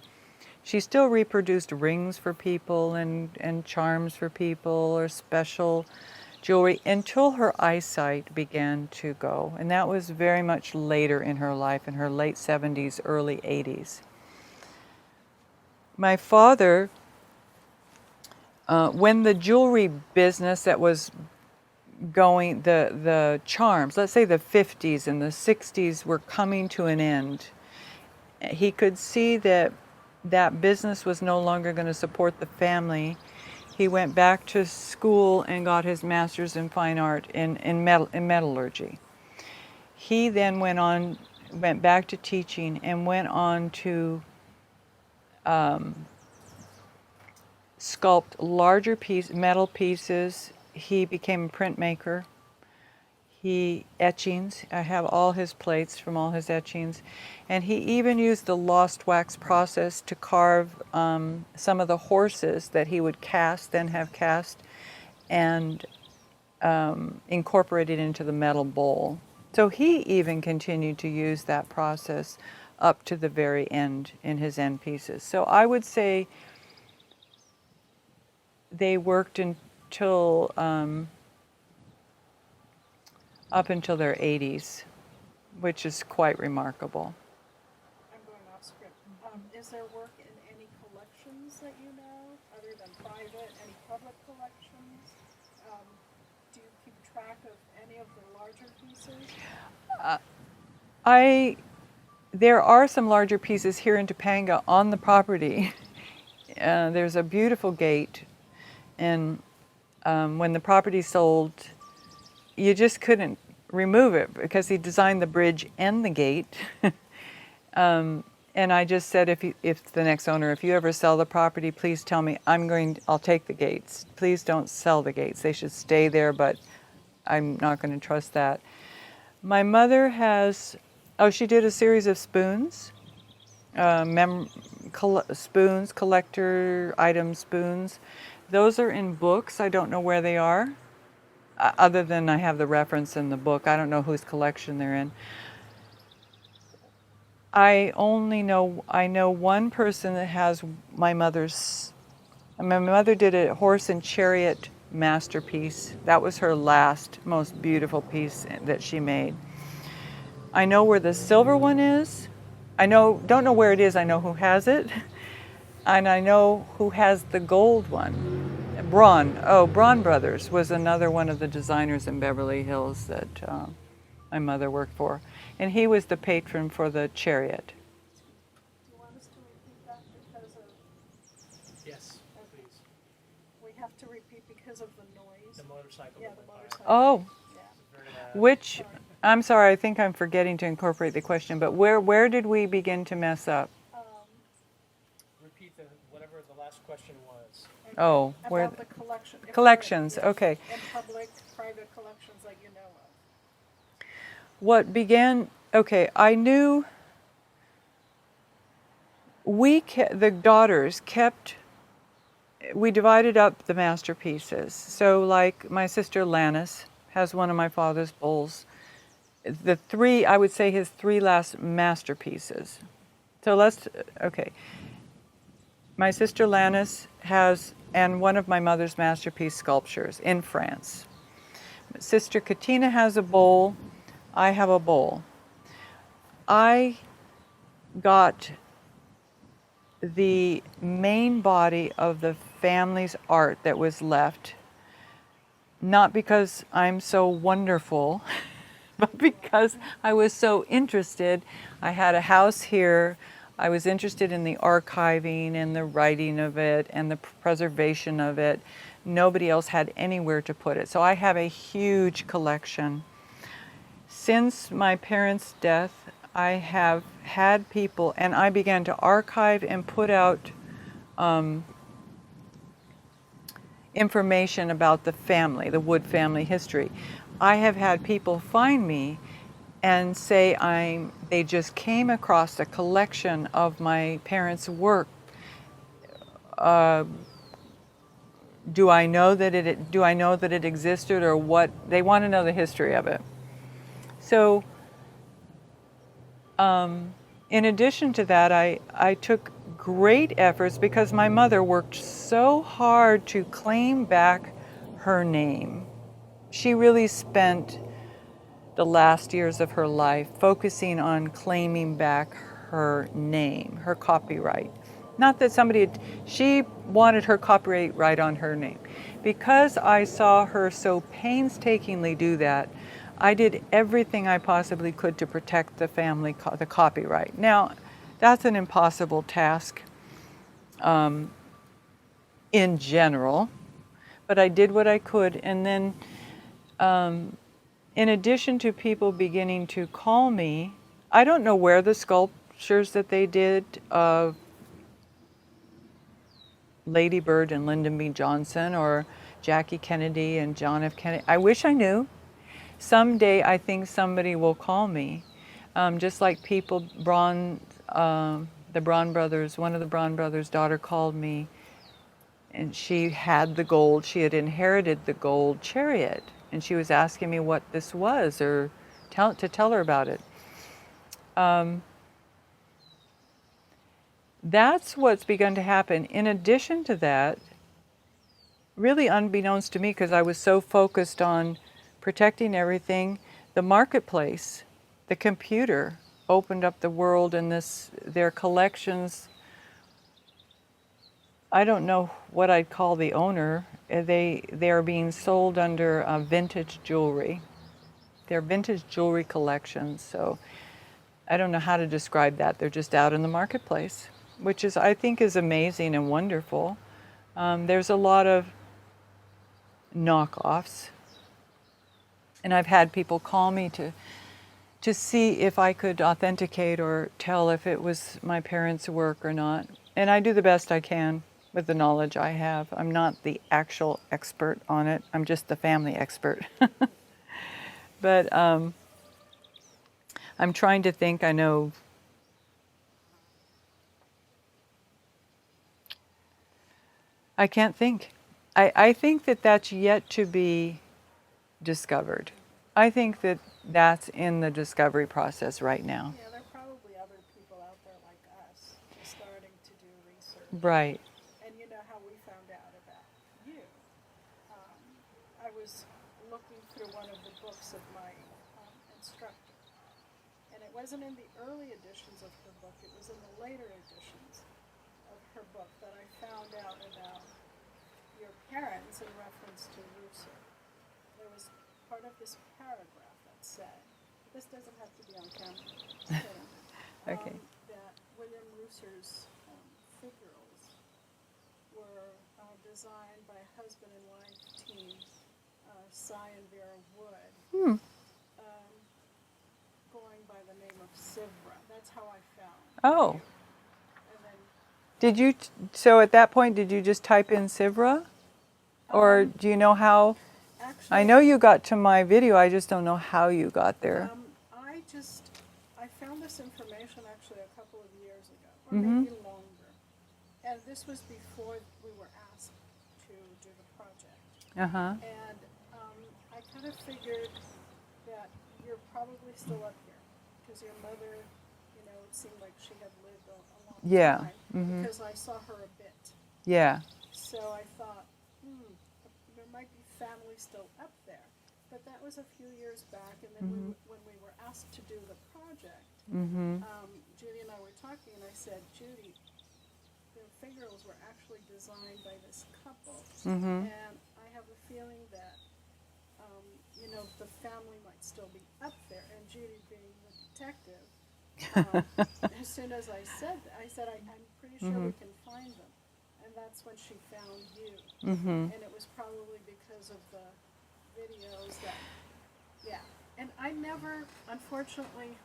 She still reproduced rings for people and charms for people or special jewelry until her eyesight began to go. And that was very much later in her life, in her late 70s, early 80s. My father, when the jewelry business that was going, the charms, let's say the 50s and the 60s were coming to an end, he could see that that business was no longer going to support the family. He went back to school and got his master's in fine art in metallurgy. He then went back to teaching and went on to sculpt larger metal pieces. He became a printmaker. Etchings. I have all his plates from all his etchings. And he even used the lost wax process to carve some of the horses that he would then have cast and incorporated into the metal bowl. So he even continued to use that process up to the very end in his end pieces. So I would say they worked until up until their 80s, which is quite remarkable. I'm going off script. Is there work in any collections that you know, other than private, any public collections? Do you keep track of any of the larger pieces? There are some larger pieces here in Topanga on the property. There's a beautiful gate, and when the property sold, you just couldn't remove it because he designed the bridge and the gate. And I just said, if the next owner, if you ever sell the property, please tell me. I'll take the gates. Please don't sell the gates. They should stay there, but I'm not going to trust that. My mother she did a series of spoons, spoons, collector item spoons. Those are in books. I don't know where they are. Other than I have the reference in the book. I don't know whose collection they're in. I know one person that has my mother's. My mother did a horse and chariot masterpiece. That was her last, most beautiful piece that she made. I know where the silver one is. Don't know where it is. I know who has it. And I know who has the gold one. Braun Brothers was another one of the designers in Beverly Hills that my mother worked for. And he was the patron for the chariot. Do you want us to repeat that because of... Yes, please. We have to repeat because of the noise. The motorcycle. Yeah, the motorcycle. Oh, Yeah. I'm sorry, I think I'm forgetting to incorporate the question, but where did we begin to mess up? Repeat whatever the last question was. Oh, About the collection. collections, Yes. okay. And public, private collections that you know of. I knew the daughters we divided up the masterpieces. So like my sister Lannis, has one of my father's bowls. The three, I would say his three last masterpieces. So okay. My sister Lannis has, and one of my mother's masterpiece sculptures in France. Sister Katina has a bowl. I have a bowl. I got the main body of the family's art that was left, not because I'm so wonderful, but because I was so interested. I had a house here. I was interested in the archiving and the writing of it and the preservation of it. Nobody else had anywhere to put it. So I have a huge collection. Since my parents' death, I have had people, and I began to archive and put out information about the family, the Wood family history. I have had people find me and say they just came across a collection of my parents' work. Do I know that it existed, or what? They want to know the history of it. So in addition to that, I took great efforts because my mother worked so hard to claim back her name. She really spent the last years of her life focusing on claiming back her name, her copyright. Not that she wanted her copyright on her name. Because I saw her so painstakingly do that, I did everything I possibly could to protect the family, the copyright. Now, that's an impossible task in general, but I did what I could. And then in addition to people beginning to call me, I don't know where the sculptures that they did of Lady Bird and Lyndon B. Johnson or Jackie Kennedy and John F. Kennedy. I wish I knew. Someday I think somebody will call me, just like people, the Braun brothers, one of the Braun brothers' daughter called me, and she had inherited the gold chariot, and she was asking me what this was, or to tell her about it. That's what's begun to happen. In addition to that, really unbeknownst to me, because I was so focused on protecting everything, the marketplace, the computer opened up the world, and their collections, I don't know what I'd call the owner. They are being sold under vintage jewelry. They're vintage jewelry collections, so I don't know how to describe that. They're just out in the marketplace, which I think is amazing and wonderful. There's a lot of knockoffs, and I've had people call me to see if I could authenticate or tell if it was my parents' work or not. And I do the best I can with the knowledge I have. I'm not the actual expert on it. I'm just the family expert. But I'm trying to think. I know I can't think. I think that that's yet to be discovered. I think that that's in the discovery process right now. Yeah, there are probably other people out there like us starting to do research. Right. And you know how we found out about you. I was looking through one of the books of my instructor, and it wasn't in the early editions of her book, it was in the later editions of her book that I found out about your parents in reference to Ruser. There was part of this paragraph that said, this doesn't have to be on camera, Okay. that William Ruser's figurals were designed by husband and wife team, Cyril and Vera Wood, going by the name of Cyvra. That's how I found Oh. you. And then, So at that point, did you just type in Cyvra? Or do you know how? actually, I know you got to my video, I just don't know how you got there. I found this information actually a couple of years ago, or maybe longer. And this was before we were asked to do the project. Uh-huh. And I kind of figured that you're probably still up here because your mother, you know, it seemed like she had lived a long Yeah. time because I saw her a bit. Yeah. So I thought, there might be family still up there. But that was a few years back, and then when we were asked to do the project, Judy and I were talking, and I said, Judy, the fingernails were actually designed by this couple, and I have a feeling that, you know, the family might still be up there. And Judy, being the detective, as soon as I said that, I said, I'm pretty sure we can find them. And that's when she found you. And it was probably because of the videos that, And I never, unfortunately,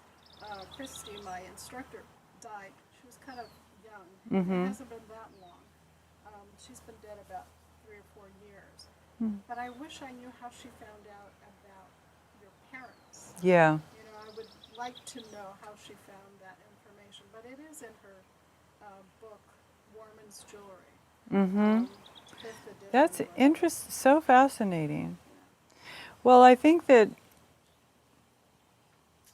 Christy, my instructor, died. She was kind of young. It hasn't been that long. She's been dead about 3 or 4 years. But I wish I knew how she found out about your parents. Yeah. You know, I would like to know how she found that information. But it is in her book, Warman's Jewelry. 5th edition. That's interesting. So fascinating. Well, I think that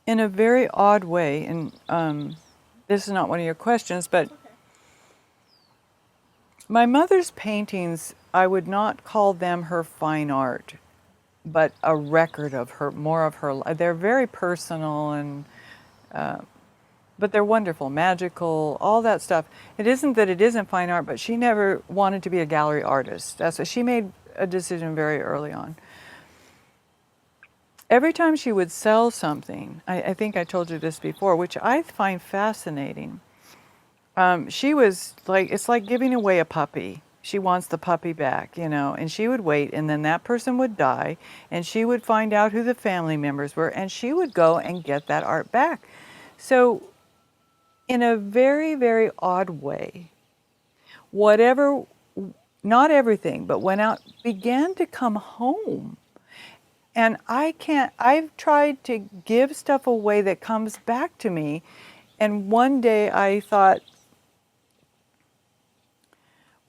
in a very odd way, and this is not one of your questions, but my mother's paintings, I would not call them her fine art, but a record of her, more of her life. They're very personal, and but they're wonderful, magical, all that stuff. It isn't that it isn't fine art, but she never wanted to be a gallery artist. That's what she made a decision very early on. Every time she would sell something, I think I told you this before, which I find fascinating. She was like, it's like giving away a puppy. She wants the puppy back, you know, and she would wait, and then that person would die, and she would find out who the family members were, and she would go and get that art back. So, in a very, very odd way, whatever, not everything, but went out, began to come home. And I've tried to give stuff away that comes back to me. And one day I thought,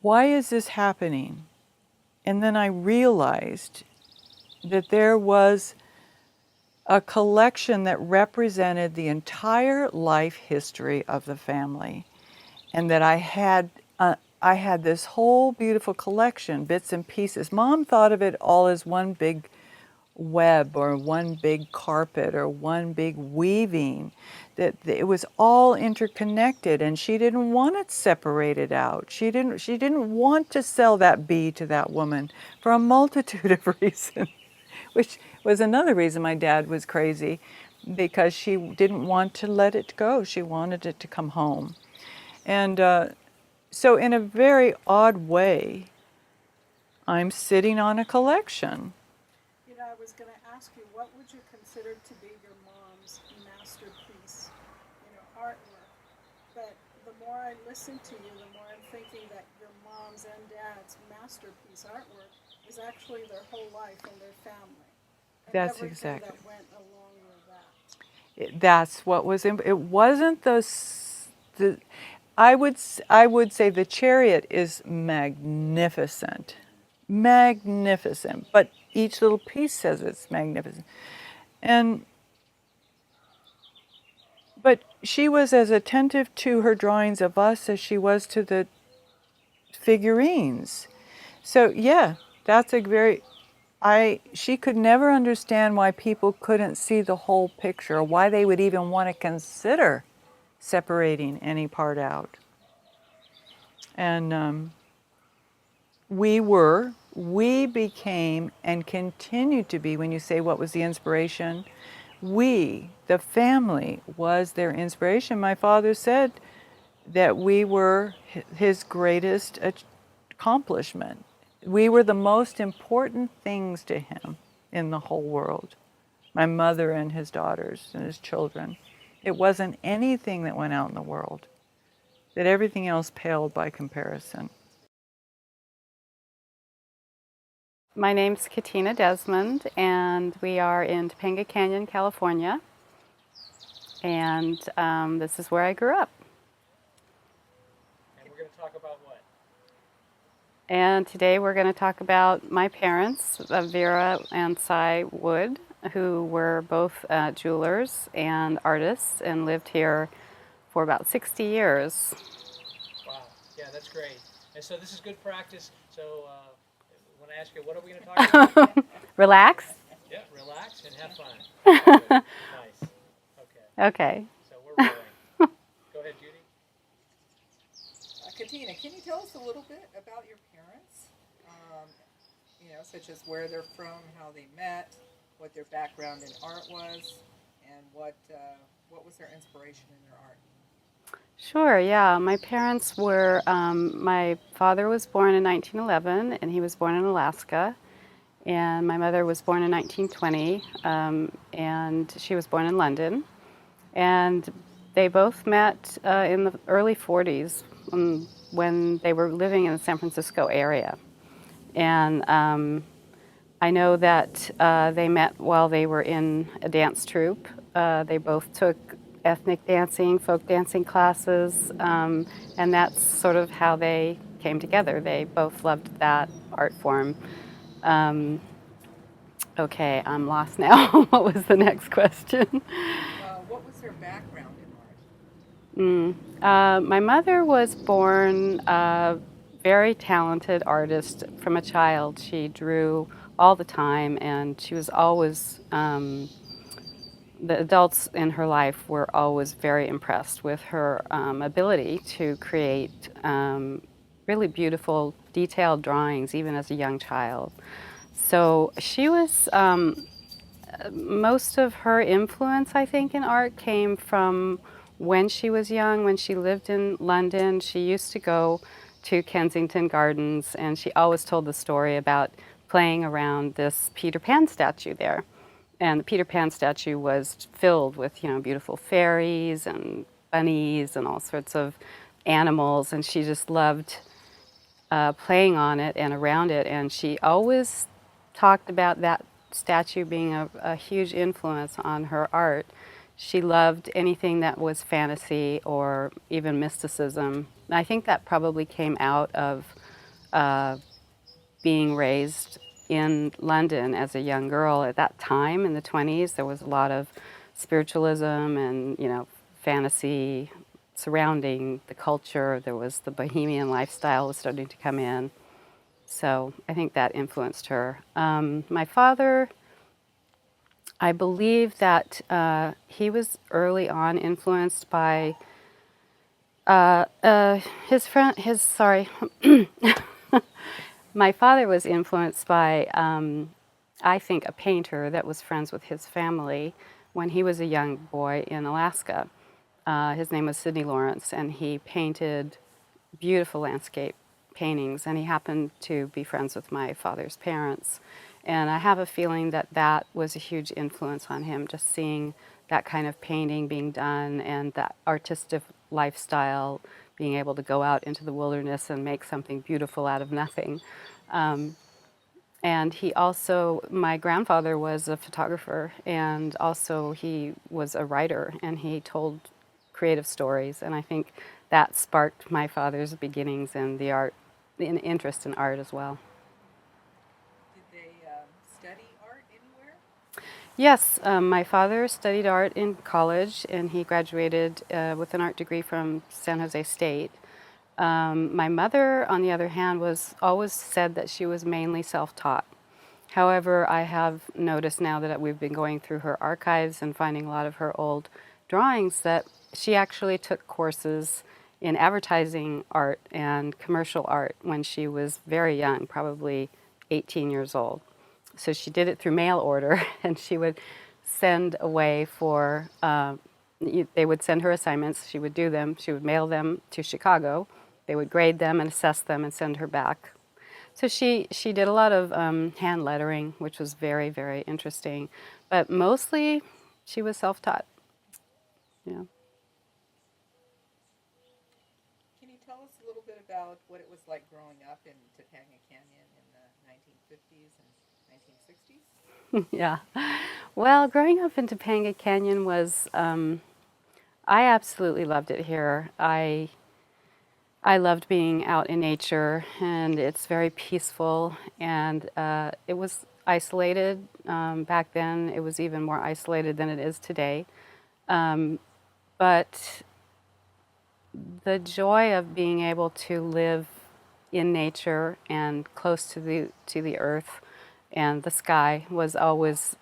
why is this happening? And then I realized that there was a collection that represented the entire life history of the family. And that I had this whole beautiful collection, bits and pieces. Mom thought of it all as one big web or one big carpet or one big weaving, that it was all interconnected, and she didn't want it separated out. She didn't want to sell that bee to that woman for a multitude of reasons, which was another reason my dad was crazy, because she didn't want to let it go. She wanted it to come home. And so in a very odd way, I'm sitting on a collection. You know, I was going to ask you, what would you consider to be your mom's masterpiece, you know, artwork? But the more I listen to you, the more I'm thinking that your mom's and dad's masterpiece artwork is actually their whole life and their family. And That's everything exactly. that went along with that. That's what was. It wasn't the. I would say the chariot is magnificent, magnificent. But each little piece says it's magnificent, but she was as attentive to her drawings of us as she was to the figurines. So yeah, that's a very. She could never understand why people couldn't see the whole picture, or why they would even want to consider separating any part out. And we became and continue to be, when you say what was the inspiration, the family was their inspiration. My father said that we were his greatest accomplishment. We were the most important things to him in the whole world. My mother and his daughters and his children. It wasn't anything that went out in the world. That everything else paled by comparison. My name's Katina Desmond, and we are in Topanga Canyon, California. And this is where I grew up. And we're going to talk about what? And today we're going to talk about my parents, Vera and Cy Wood, who were both jewelers and artists and lived here for about 60 years. Wow. Yeah, that's great. And so this is good practice. So when I ask you, what are we going to talk about? Relax. Yeah, relax and have fun. Nice. Okay. Okay. So we're rolling. Go ahead, Judy. Katina, can you tell us a little bit about your parents? Such as where they're from, how they met, what their background in art was, and what was their inspiration in their art? Sure, yeah. My parents were, my father was born in 1911, and he was born in Alaska. And my mother was born in 1920, and she was born in London. And they both met in the early 40s when they were living in the San Francisco area. And I know that they met while they were in a dance troupe. They both took ethnic dancing, folk dancing classes, and that's sort of how they came together. They both loved that art form. Okay, I'm lost now. What was the next question? What was their background in art? My mother was born a very talented artist from a child. She drew all the time, and she was always, the adults in her life were always very impressed with her ability to create really beautiful, detailed drawings, even as a young child. So she was, most of her influence, I think, in art came from when she was young, when she lived in London. She used to go to Kensington Gardens, and she always told the story about playing around this Peter Pan statue there. And the Peter Pan statue was filled with, beautiful fairies and bunnies and all sorts of animals, and she just loved playing on it and around it. And she always talked about that statue being a huge influence on her art. She loved anything that was fantasy or even mysticism. And I think that probably came out of being raised in London as a young girl. At that time, in the 20s, there was a lot of spiritualism and, fantasy surrounding the culture. There was the bohemian lifestyle was starting to come in. So I think that influenced her. My father, I believe that he was early on influenced by his friend. My father was influenced by, I think, a painter that was friends with his family when he was a young boy in Alaska. His name was Sidney Lawrence, and he painted beautiful landscape paintings, and he happened to be friends with my father's parents. And I have a feeling that that was a huge influence on him, just seeing that kind of painting being done and that artistic lifestyle, being able to go out into the wilderness and make something beautiful out of nothing. And he also, my grandfather was a photographer, and also he was a writer, and he told creative stories, and I think that sparked my father's beginnings in the art, in interest in art as well. Did they study art anywhere? Yes, my father studied art in college, and he graduated with an art degree from San Jose State. My mother, on the other hand, was always said that she was mainly self-taught. However, I have noticed now that we've been going through her archives and finding a lot of her old drawings that she actually took courses in advertising art and commercial art when she was very young, probably 18 years old. So she did it through mail order, and she would send away for, they would send her assignments, she would do them, she would mail them to Chicago, they would grade them and assess them and send her back. So she did a lot of hand lettering, which was very, very interesting. But mostly she was self-taught. Yeah. Can you tell us a little bit about what it was like growing up in Topanga Canyon in the 1950s and 1960s? Yeah. Well, growing up in Topanga Canyon was, I absolutely loved it here. I loved being out in nature, and it's very peaceful, and it was isolated. Back then, it was even more isolated than it is today. But the joy of being able to live in nature and close to the earth and the sky was always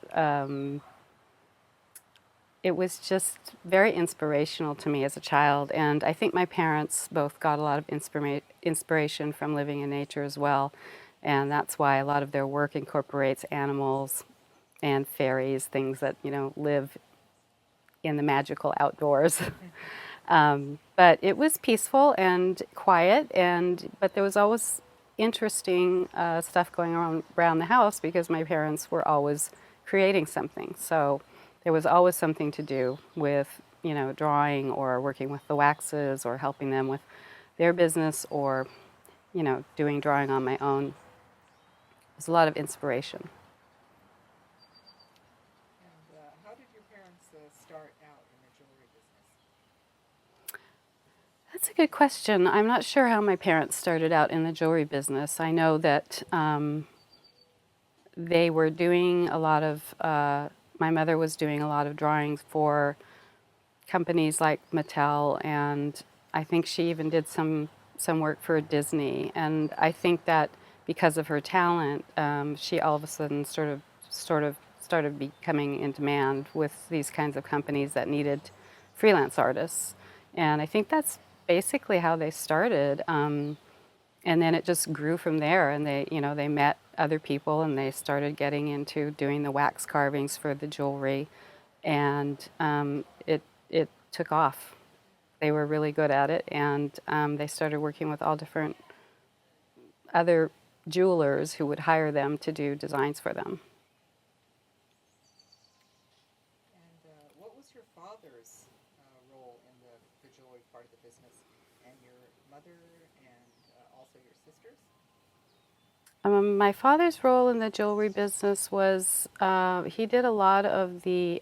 it was just very inspirational to me as a child, and I think my parents both got a lot of inspiration from living in nature as well, and that's why a lot of their work incorporates animals and fairies, things that live in the magical outdoors. But it was peaceful and quiet, but there was always interesting stuff going on around the house because my parents were always creating something. So there was always something to do with, drawing or working with the waxes or helping them with their business or, doing drawing on my own. It was a lot of inspiration. And how did your parents start out in the jewelry business? That's a good question. I'm not sure how my parents started out in the jewelry business. I know that they were doing a lot of, my mother was doing a lot of drawings for companies like Mattel, and I think she even did some work for Disney. And I think that because of her talent, she all of a sudden sort of started becoming in demand with these kinds of companies that needed freelance artists. And I think that's basically how they started. And then it just grew from there, and they met other people, and they started getting into doing the wax carvings for the jewelry, and it took off. They were really good at it, and they started working with all different other jewelers who would hire them to do designs for them. And what was your father's role in the jewelry part of the business, and your mother and also your sisters? My father's role in the jewelry business was he did a lot of the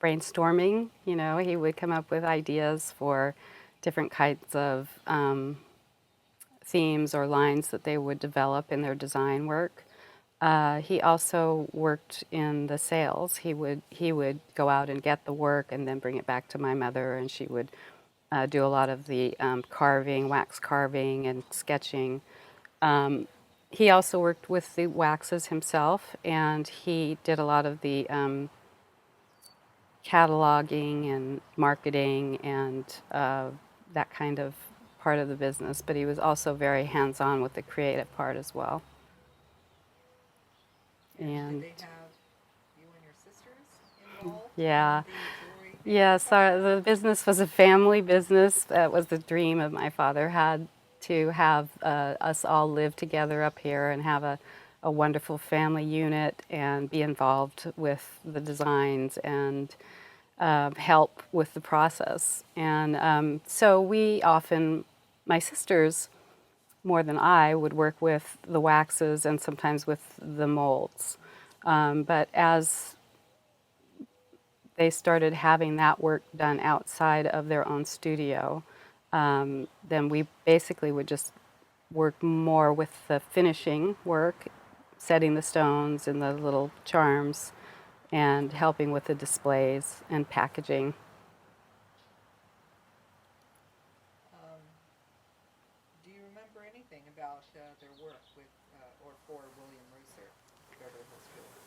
brainstorming. He would come up with ideas for different kinds of themes or lines that they would develop in their design work. He also worked in the sales. He would go out and get the work and then bring it back to my mother, and she would do a lot of the carving, wax carving, and sketching. He also worked with the waxes himself, and he did a lot of the cataloging and marketing and that kind of part of the business. But he was also very hands-on with the creative part as well. And did they have you and your sisters involved Yeah. in the jewelry? Yes, the business was a family business. That was the dream of my father, had to have us all live together up here and have a wonderful family unit and be involved with the designs and help with the process. And so we often, my sisters more than I, would work with the waxes and sometimes with the molds. But as they started having that work done outside of their own studio, then we basically would just work more with the finishing work, setting the stones and the little charms, and helping with the displays and packaging. Do you remember anything about their work with or for William Ruser, Beverly Hills Jewelry?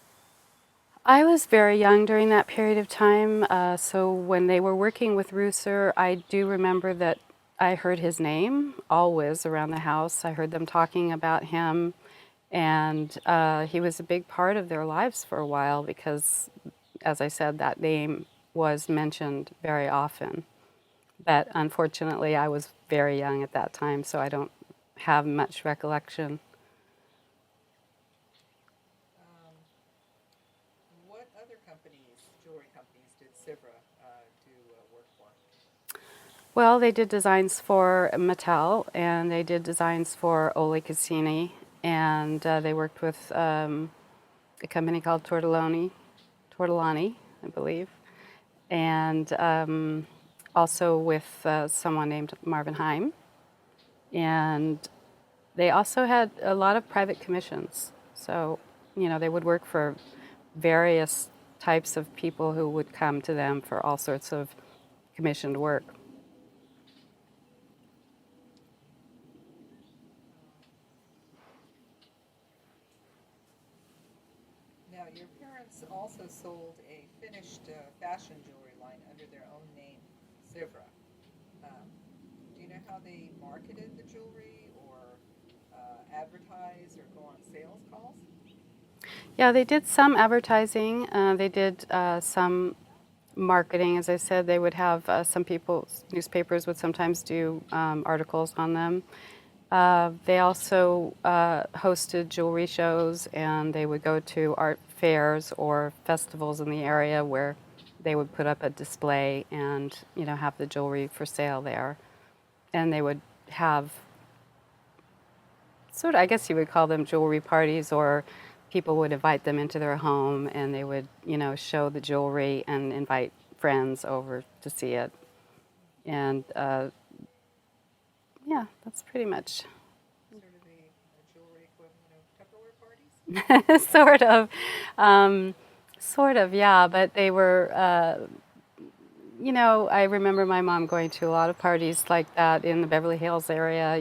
I was very young during that period of time, so when they were working with Ruser, I do remember that I heard his name always around the house. I heard them talking about him, and he was a big part of their lives for a while because, as I said, that name was mentioned very often. But unfortunately, I was very young at that time, so I don't have much recollection. What other companies, jewelry companies, did Cyvra do work for? Well, they did designs for Mattel, and they did designs for Ole Cassini, and they worked with a company called Tortolani, I believe, and also with someone named Marvin Heim. And they also had a lot of private commissions. So, they would work for various types of people who would come to them for all sorts of commissioned work. Now, your parents also sold a finished fashion jewelry line under their own name, Cyvra. Do you know how they marketed the jewelry or advertise or go on sales calls? Yeah, they did some advertising. They did some marketing. As I said, they would have some people, newspapers would sometimes do articles on them. They also hosted jewelry shows, and they would go to art fairs or festivals in the area where they would put up a display and have the jewelry for sale there. And they would have sort of, I guess you would call them jewelry parties, or people would invite them into their home and they would show the jewelry and invite friends over to see it. And yeah, that's pretty much. Sort of a jewelry equivalent of Tupperware parties? Sort of, yeah. But they were, I remember my mom going to a lot of parties like that in the Beverly Hills area.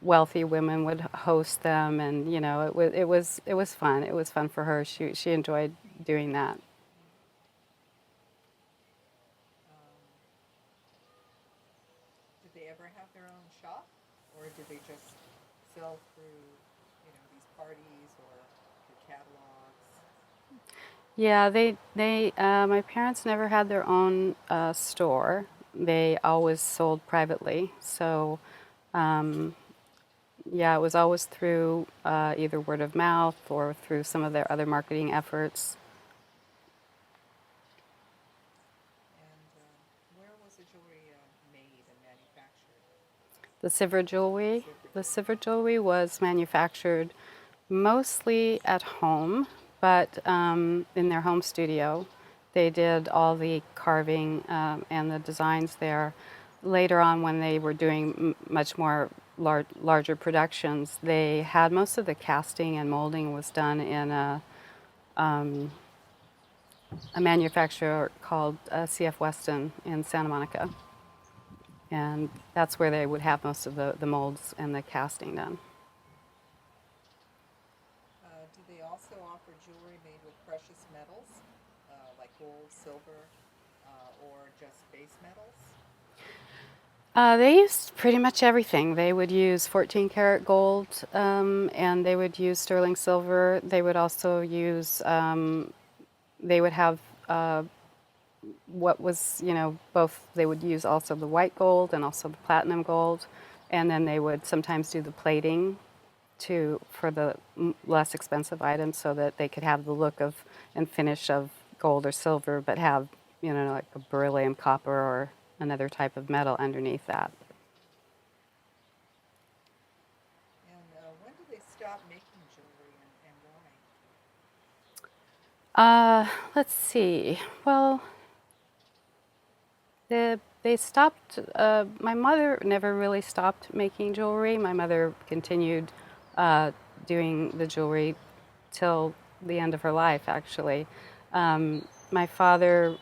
Wealthy women would host them, and it was fun. It was fun for her. She enjoyed doing that. Did they ever have their own shop, or did they just sell through these parties or through catalogs? Yeah, my parents never had their own store. They always sold privately. So, yeah, it was always through either word of mouth or through some of their other marketing efforts. And where was the jewelry made and manufactured? The Cyvra jewelry. The Cyvra jewelry was manufactured mostly at home, but in their home studio. They did all the carving and the designs there. Later on, when they were doing much more larger productions, they had most of the casting and molding was done in a manufacturer called CF Weston in Santa Monica. And that's where they would have most of the molds and the casting done. Do they also offer jewelry made with precious metals, like gold, silver, or just base metals? They used pretty much everything. They would use 14 karat gold, and they would use sterling silver. They would also use, they would have what was, both, they would use also the white gold and also the platinum gold. And then they would sometimes do the plating for the less expensive items so that they could have the look of and finish of gold or silver, but have, like a beryllium copper or another type of metal underneath that. And when did they stop making jewelry and why? Let's see. Well, they stopped. My mother never really stopped making jewelry. My mother continued doing the jewelry till the end of her life, actually. My father,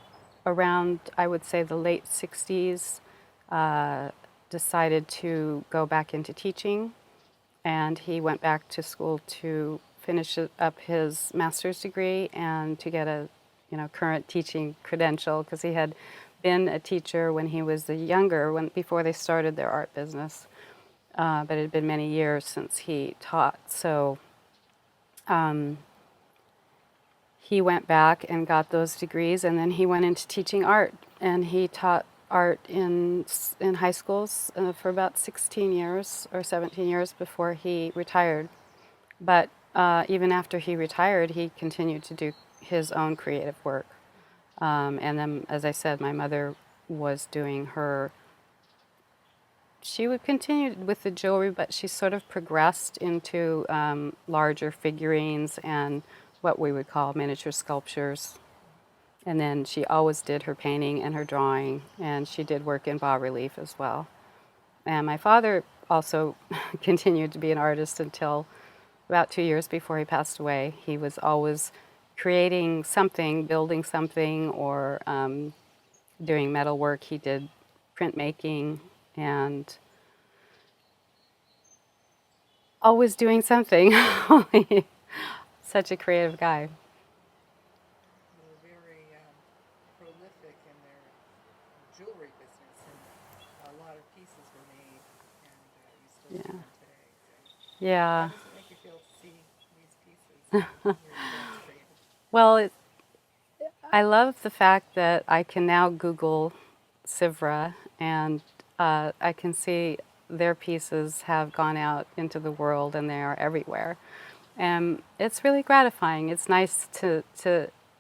around, I would say, the late 60s, decided to go back into teaching, and he went back to school to finish up his master's degree and to get a current teaching credential, because he had been a teacher when he was younger, before they started their art business. But it had been many years since he taught. So he went back and got those degrees, and then he went into teaching art. And he taught art in high schools for about 16 years or 17 years before he retired. But even after he retired, he continued to do his own creative work. And then, as I said, my mother was doing she would continue with the jewelry, but she sort of progressed into larger figurines and what we would call miniature sculptures. And then she always did her painting and her drawing, and she did work in bas relief as well. And my father also continued to be an artist until about 2 years before he passed away. He was always creating something, building something, or doing metalwork. He did printmaking and always doing something. Such a creative guy. They were very prolific in their jewelry business, and a lot of pieces were made, and you still see Yeah. them today. So Yeah. how does it make you feel to see these pieces your parents created? Well, I love the fact that I can now Google Cyvra and I can see their pieces have gone out into the world and they are everywhere. And it's really gratifying. It's nice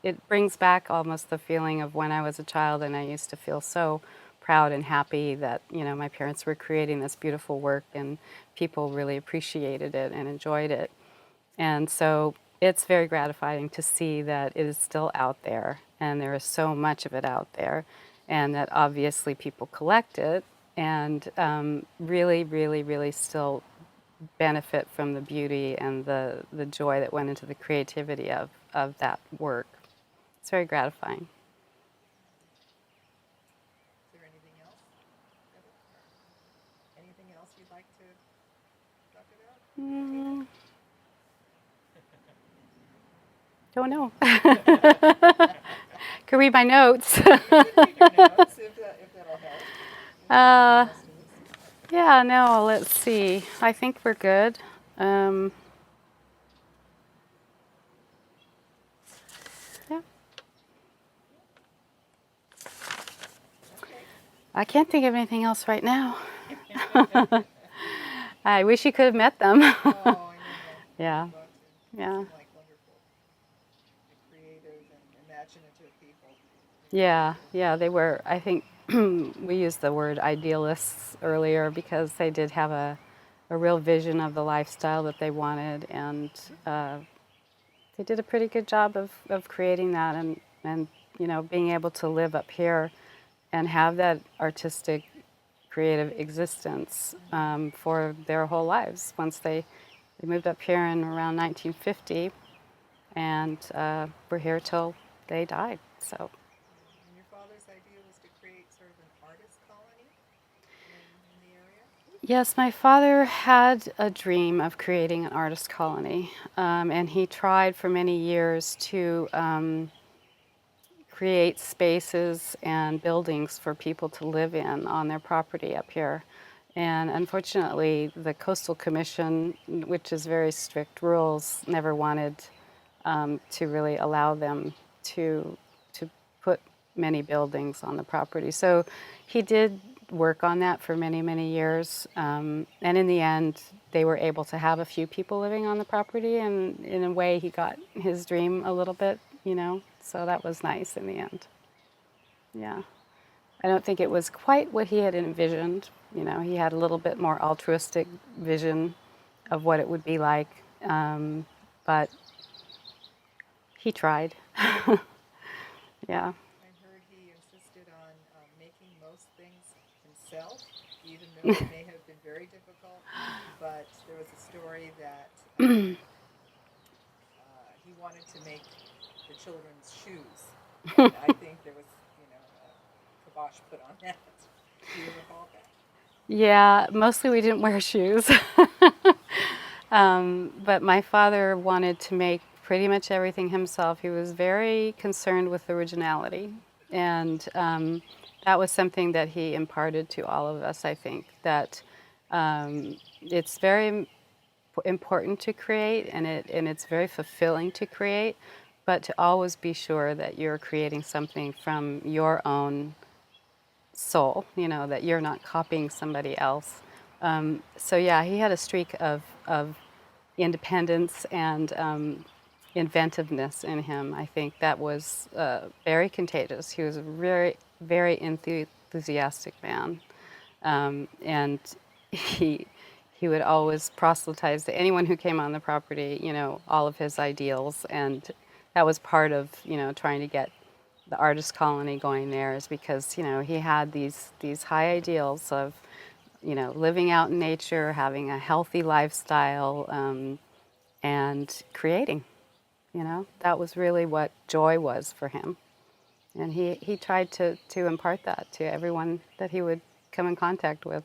it brings back almost the feeling of when I was a child and I used to feel so proud and happy that, my parents were creating this beautiful work and people really appreciated it and enjoyed it. And so it's very gratifying to see that it is still out there and there is so much of it out there and that obviously people collect it and really, really, really still benefit from the beauty and the joy that went into the creativity of that work. It's very gratifying. Is there anything else? Anything else you'd like to talk about? Don't know. Could read my notes. You can read your notes if that'll help. Yeah, no, let's see. I think we're good. Yeah. Okay. I can't think of anything else right now. I wish you could have met them. Oh, I know. Yeah. I'd love to. Yeah. Seem like wonderful, creative and imaginative people. Yeah, they were. I think we used the word idealists earlier because they did have a real vision of the lifestyle that they wanted, and they did a pretty good job of creating that and being able to live up here and have that artistic, creative existence for their whole lives. Once they moved up here in around 1950, and were here till they died. So. And your father's idea was to create sort of an artist colony in the area? Yes, my father had a dream of creating an artist colony, and he tried for many years to create spaces and buildings for people to live in on their property up here. And unfortunately, the Coastal Commission, which is very strict rules, never wanted to really allow them to put many buildings on the property. So he did work on that for many, many years. And in the end, they were able to have a few people living on the property. And in a way, he got his dream a little bit, So that was nice in the end. Yeah. I don't think it was quite what he had envisioned. He had a little bit more altruistic vision of what it would be like. But he tried. Yeah. I heard he insisted on making most things himself, even though it may have been very difficult. But there was a story that he wanted to make the children's shoes. And I think there was, a kibosh put on that. Do you recall that? Yeah, mostly we didn't wear shoes. But my father wanted to make pretty much everything himself. He was very concerned with originality. And that was something that he imparted to all of us, I think, that it's very important to create and it's very fulfilling to create, but to always be sure that you're creating something from your own soul, that you're not copying somebody else. So yeah, he had a streak of independence and inventiveness in him. I think that was very contagious. He was a very, very enthusiastic man, and he would always proselytize to anyone who came on the property, all of his ideals, and that was part of trying to get the artist colony going there, is because he had these high ideals of you know, living out in nature, having a healthy lifestyle, and creating. You know, that was really what joy was for him. And he tried to impart that to everyone that he would come in contact with.